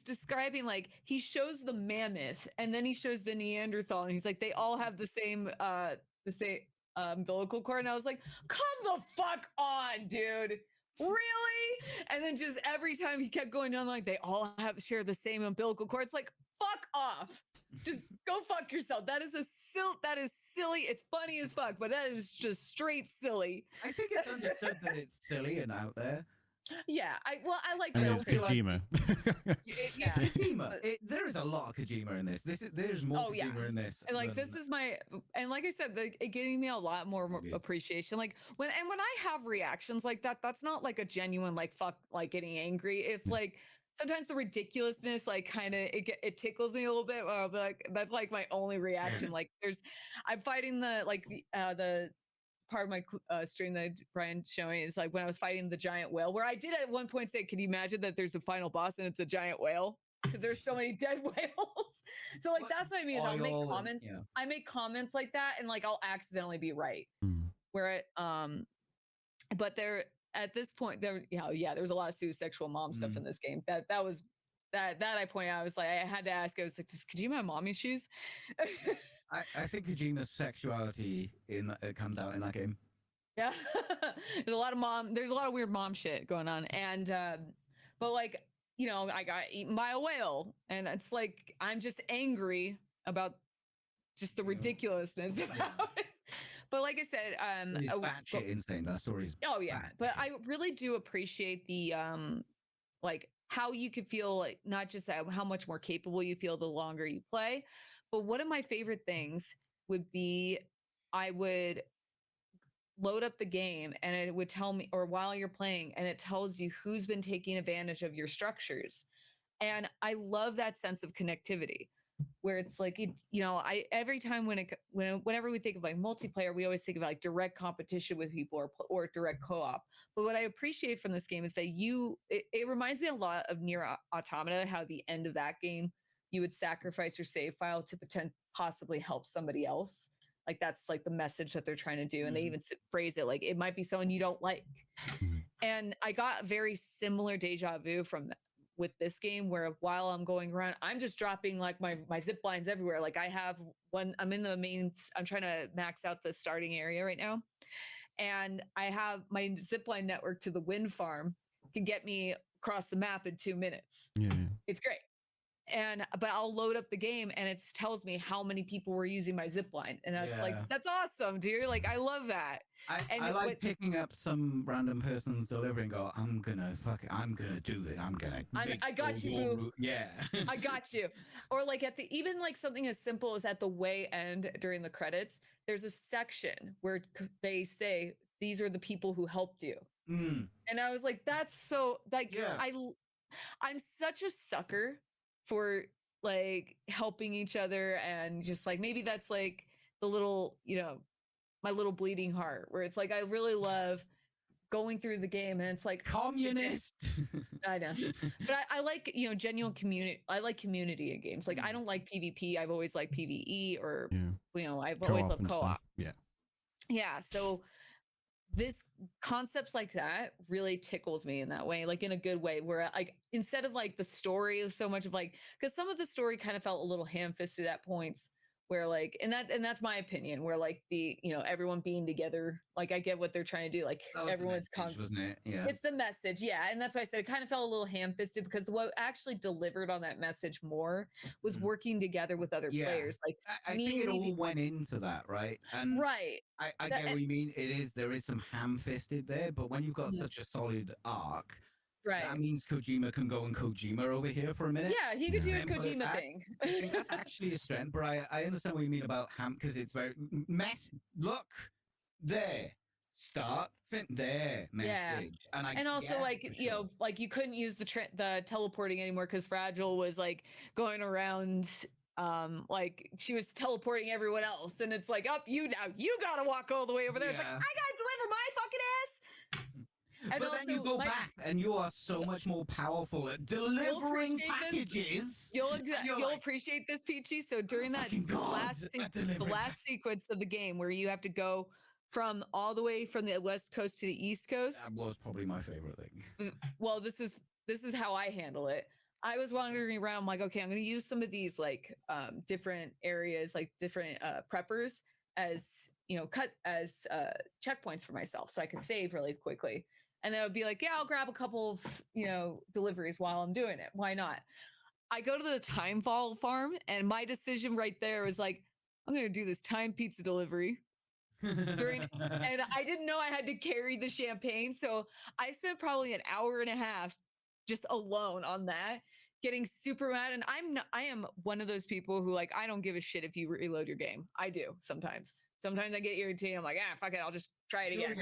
describing, like, he shows the mammoth and then he shows the Neanderthal, and he's like, they all have the same umbilical cord. And I was like, come the fuck on, dude. Really? And then just every time he kept going down, like, they all share the same umbilical cord. It's like, fuck off. Just go fuck yourself. That is silly. It's funny as fuck, but that is just straight silly. I think it's understood that it's silly and out there. Yeah, I like and that. it's Kojima. Kojima. There is a lot of Kojima in this. There's more Kojima in this. And like this is and like I said, it gave me a lot more appreciation. Like when I have reactions like that, that's not like a genuine like fuck, like getting angry. It's like sometimes the ridiculousness like kind of it tickles me a little bit. I'll be like, that's like my only reaction. Like I'm fighting the part of my stream that Bryan's showing is like when I was fighting the giant whale, where I did at one point say, can you imagine that there's a final boss and it's a giant whale? Because there's so many dead whales. So like that's what I mean. Is I'll make comments. I make comments like that, and like I'll accidentally be right. Where but there at this point there, there's a lot of pseudosexual mom stuff in this game. That was that I pointed out. I was like, I had to ask. I was like, could you my mommy shoes? I think Kojima's sexuality comes out in that game. Yeah, there's a lot of weird mom shit going on, and but like I got eaten by a whale, and it's like I'm just angry about just the ridiculousness about it. But like I said, it's batshit insane. That story's but I really do appreciate the like how you could feel like not just how much more capable you feel the longer you play, but one of my favorite things would be I would load up the game and it would tell me, or while you're playing, and it tells you who's been taking advantage of your structures. And I love that sense of connectivity where it's like, I every time whenever we think of like multiplayer, we always think of like direct competition with people or direct co-op. But what I appreciate from this game is that it reminds me a lot of Nier Automata, how at the end of that game, you would sacrifice your save file to possibly help somebody else. Like that's like the message that they're trying to do. And they even phrase it like it might be someone you don't like. And I got very similar deja vu with this game where while I'm going around, I'm just dropping like my zip lines everywhere. Like I have one, I'm trying to max out the starting area right now. And I have my zip line network to the wind farm can get me across the map in 2 minutes. Yeah. It's great. But I'll load up the game and it tells me how many people were using my zip line. And it's like, that's awesome, dude. Like, I love that. I like picking up some random person's delivery and go, I'm gonna do it. I got you. Yeah. I got you. Or like even like something as simple as at the way end during the credits, there's a section where they say, these are the people who helped you. And I was like, that's so like, I'm such a sucker for like helping each other, and just like maybe that's like the little my little bleeding heart where it's like I really love going through the game and it's like communist. I know, but I like genuine community. I like community in games. Like I don't like PvP. I've always liked PvE, or I've always loved co-op. Yeah. So this concepts like that really tickles me in that way, like in a good way, where like instead of like the story of so much of like, because some of the story kind of felt a little ham-fisted at points where like, and that's my opinion, where like the everyone being together, like I get what they're trying to do, like everyone's wasn't it? Yeah, it's the message. Yeah, and that's why I said it kind of felt a little ham-fisted, because what actually delivered on that message more was working together with other players. Like I think it all went into that, right? And right, I get what you mean. There is some ham-fisted there, but when you've got such a solid arc, that means Kojima can go and Kojima over here for a minute. Yeah, he could do his Kojima thing. I think that's actually a strength, but I understand what you mean about ham, because it's very look there, start, there, message, and also like like you couldn't use the teleporting anymore because Fragile was like going around. Like she was teleporting everyone else, and it's like, you gotta walk all the way over there. It's like, I gotta deliver my fucking ass. And but then you go back and you are so much more powerful at delivering packages. You'll appreciate this, Peachy. So during the last sequence of the game where you have to go from all the way from the West Coast to the East Coast. That was probably my favorite thing. Well, this is how I handle it. I was wandering around, I'm like, okay, I'm going to use some of these like different areas, like different preppers as checkpoints for myself, so I could save really quickly. And then I would be like, I'll grab a couple of deliveries while I'm doing it. Why not? I go to the time farm, and my decision right there was like, I'm going to do this time pizza delivery. And I didn't know I had to carry the champagne, so I spent probably an hour and a half just alone on that, getting super mad. And I am one of those people who like, I don't give a shit if you reload your game. I do sometimes. Sometimes I get irritated. I'm like, fuck it, I'll just try it again.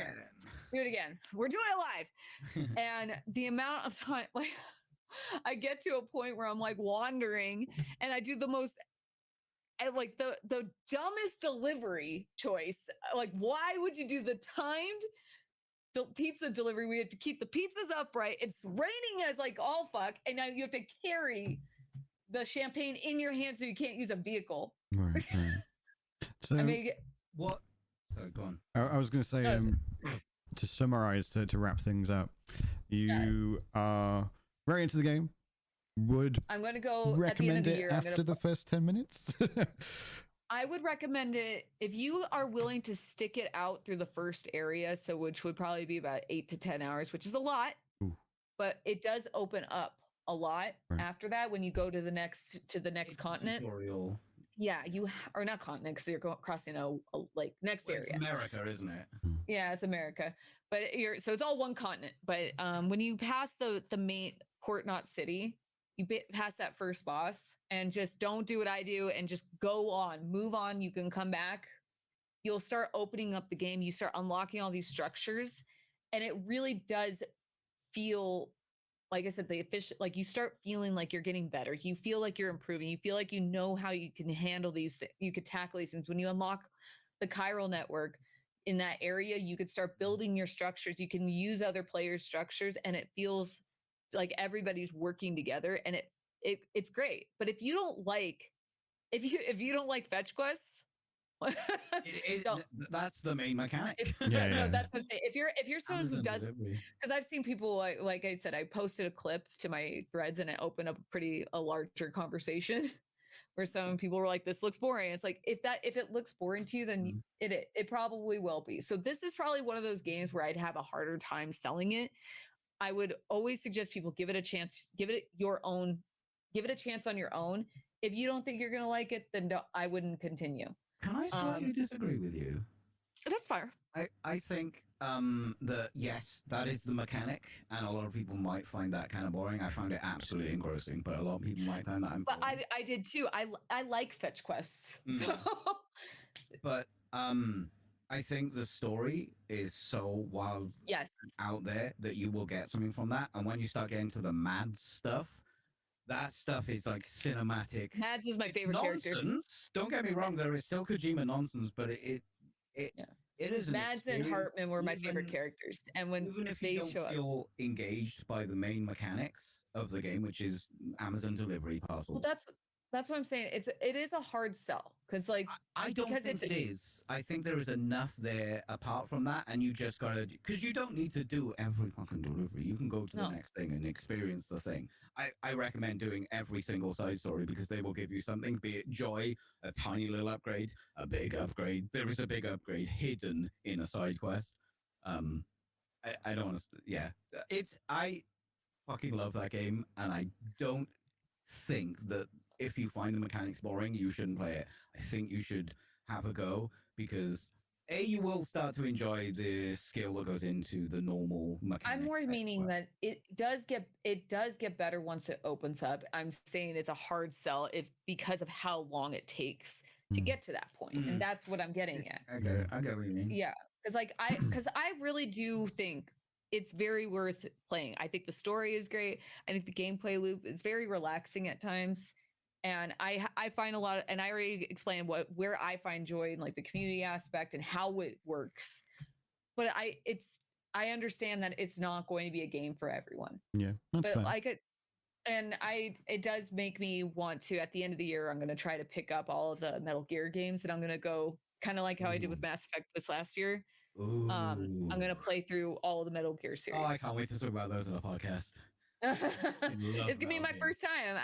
Do it again. We're doing it live. And the amount of time, like I get to a point where I'm like wandering and I do the most like the dumbest delivery choice. Like, why would you do the timed pizza delivery? We have to keep the pizzas upright. It's raining as like all fuck, and now you have to carry the champagne in your hand so you can't use a vehicle. Right. So I mean, What? Sorry, go on. I was going to say, to summarize, to wrap things up, you are very into the game. Would I'm going to go recommend at the end of the it year after the first 10 minutes? I would recommend it if you are willing to stick it out through the first area, so which would probably be about 8 to 10 hours, which is a lot. Ooh. But it does open up a lot after that when you go to the next continent. Tutorial. Yeah, you are not continent because you're crossing a like next area. It's America, isn't it? Yeah, it's America, but so it's all one continent. But when you pass the main Port Knot City, you pass that first boss and just don't do what I do and just go on, move on. You can come back. You'll start opening up the game. You start unlocking all these structures, and it really does feel, like I said, the efficient, like you start feeling like you're getting better. You feel like you're improving. You feel like you know how you can handle these things. You could tackle these things. When you unlock the chiral network in that area, you could start building your structures. You can use other players' structures, and it feels like everybody's working together, and it's great. But if you don't like fetch quests, that's the main mechanic. No, that's what I'm saying. If you're someone who does, because I've seen people like I said, I posted a clip to my threads and it opened up a larger conversation where some people were like, "This looks boring." It's like if it looks boring to you, then it probably will be. So this is probably one of those games where I'd have a harder time selling it. I would always suggest people give it a chance. Give it a chance on your own. If you don't think you're gonna like it, then I wouldn't continue. Can I slightly disagree with you? That's fair. I think that yes, that is the mechanic, and a lot of people might find that kind of boring. I found it absolutely engrossing, but a lot of people might find that boring. But I did too. I like fetch quests. So. But I think the story is so wild out there that you will get something from that. And when you start getting to the mad stuff, that stuff is like cinematic. Mads was my favorite character. Don't get me wrong, there is still Kojima nonsense, but it is. Mads and Hartman were my favorite characters, and when even if they you don't show feel up, engaged by the main mechanics of the game, which is Amazon delivery parcels. Well, that's what I'm saying. It is a hard sell because I don't think it is. I think there is enough there apart from that, and you just gotta, because you don't need to do every fucking delivery. You can go to the next thing and experience the thing. I recommend doing every single side story because they will give you something, be it joy, a tiny little upgrade, a big upgrade. There is a big upgrade hidden in a side quest. I don't want to. Yeah, I fucking love that game, and I don't think that if you find the mechanics boring, you shouldn't play it. I think you should have a go because you will start to enjoy the skill that goes into the normal mechanics. I'm more meaning that it does get better once it opens up. I'm saying it's a hard sell because of how long it takes to get to that point, and that's what I'm getting at. I get what you mean. Yeah, because I really do think it's very worth playing. I think the story is great. I think the gameplay loop is very relaxing at times. And I find a lot of, and I already explained where I find joy in like the community aspect and how it works. But I understand that it's not going to be a game for everyone. Yeah, that's fair. It does make me want to, at the end of the year, I'm going to try to pick up all of the Metal Gear games, and I'm going to go kind of like how I did with Mass Effect this last year. I'm going to play through all of the Metal Gear series. Oh, I can't wait to talk about those in a podcast. It's gonna be my first time.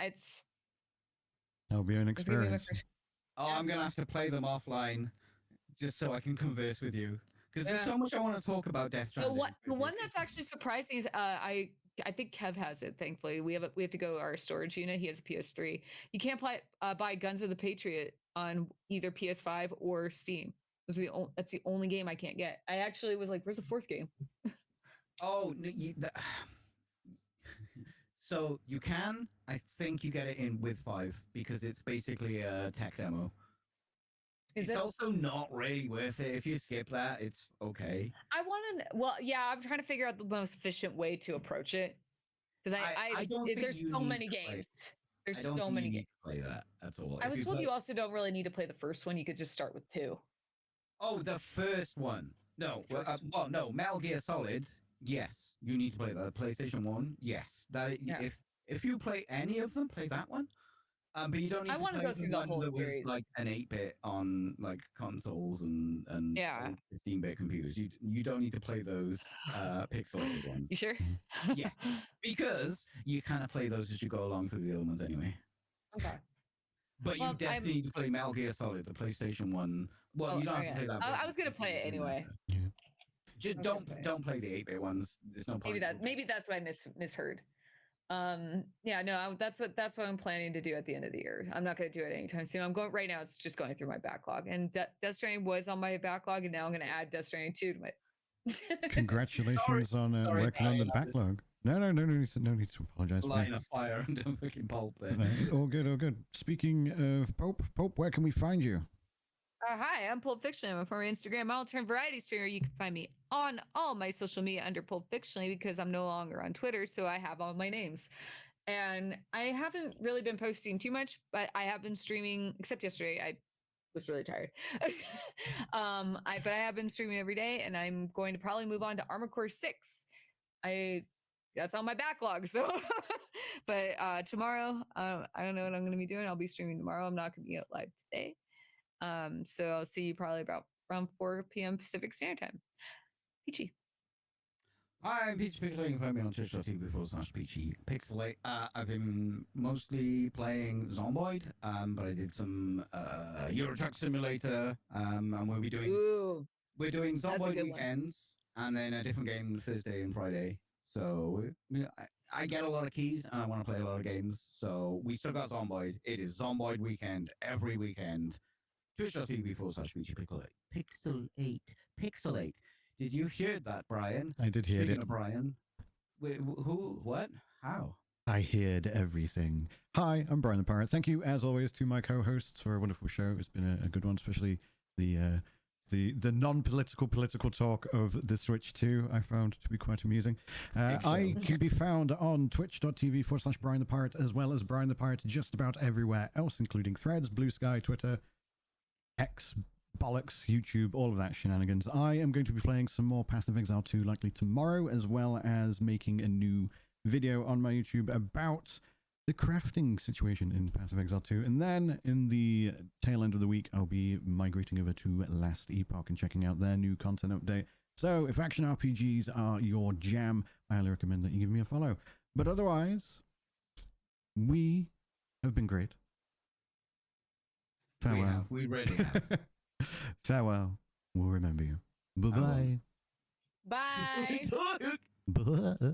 That'll be an experience. I'm gonna have to play them offline just so I can converse with you because there's so much I want to talk about Death Stranding. The one that's actually surprising is I think Kev has it. Thankfully, we have to go to our storage unit. He has a PS3. You can't buy Guns of the Patriot on either PS5 or Steam. That's the only game I can't get. I actually was like, "Where's the fourth game?" Oh, so you can. I think you get it in with 5 because it's basically a tech demo. It's also not really worth it. If you skip that, it's okay. I'm trying to figure out the most efficient way to approach it. Because I don't think there's you so need many to play. games. There's I don't so think many you need games. to play that at all. I If was you told play- you also don't really need to play the first one. You could just start with 2. Oh, the first one. No, First. no. Metal Gear Solid. Yes, you need to play that. PlayStation 1. Yes, Yeah. if you play any of them, play that one. But you don't need I to want to play go the through the one whole that was series. like an 8-bit on like consoles and Yeah. 15-bit computers. You don't need to play those pixelated ones. You sure? Yeah. Because you kind of play those as you go along through the other ones anyway. Okay. But you Well, definitely need to play Metal Gear Solid, the PlayStation 1. Well, Oh, you don't have to okay. play that. I was gonna play it anyway. Just I was gonna play it. don't play the 8-bit ones. There's no point. Maybe that's what I misheard. Yeah, no, that's what I'm planning to do at the end of the year. I'm not going to do it anytime soon. I'm going right now. It's just going through my backlog, and Death Stranding was on my backlog, and now I'm going to add Death Stranding 2 to my. Congratulations on working on the backlog. No need to apologize. Lighting a fire and a freaking Pulp there. All good, all good. Speaking of Pope, where can we find you? Hi, I'm Pulp Fiction. I'm a former Instagram model turned variety streamer. You can find me on all my social media under Pulp Fiction because I'm no longer on Twitter, so I have all my names. And I haven't really been posting too much, but I have been streaming, except yesterday. I was really tired. But I have been streaming every day, and I'm going to probably move on to Armored Core 6. That's on my backlog. So, but tomorrow, I don't know what I'm going to be doing. I'll be streaming tomorrow. I'm not going to be out live today. So I'll see you probably about around 4 p.m. Pacific Standard Time. Peachy. Hi, I'm Peachy Pixel. You can find me on twitch.tv/Peachy Pixelate. I've been mostly playing Zomboid, but I did some Euro Truck Simulator, and we'll be doing we're doing Zomboid weekends, and then a different game Thursday and Friday. So I get a lot of keys, and I want to play a lot of games. So we still got Zomboid. It is Zomboid weekend every weekend. Twitch.tv/Peachy Pixelate. Pixelate. Did you hear that, Brian? I did hear it. Speaking of Brian, who? What? How? I heard everything. Hi, I'm Brian the Pirate. Thank you, as always, to my co-hosts for a wonderful show. It's been a good one, especially the non-political political talk of the Switch 2. I found to be quite amusing. I can be found on twitch.tv/Brian the Pirate, as well as Brian the Pirate just about everywhere else, including Threads, Blue Sky, Twitter, X, bollocks, YouTube, all of that shenanigans. I am going to be playing some more Path of Exile 2 likely tomorrow, as well as making a new video on my YouTube about the crafting situation in Path of Exile 2. And then in the tail end of the week, I'll be migrating over to Last Epoch and checking out their new content update. So if action RPGs are your jam, I highly recommend that you give me a follow. But otherwise, we have been great. Farewell. We really have. Farewell. We'll remember you. Bye-bye. Bye. Bye. Bye.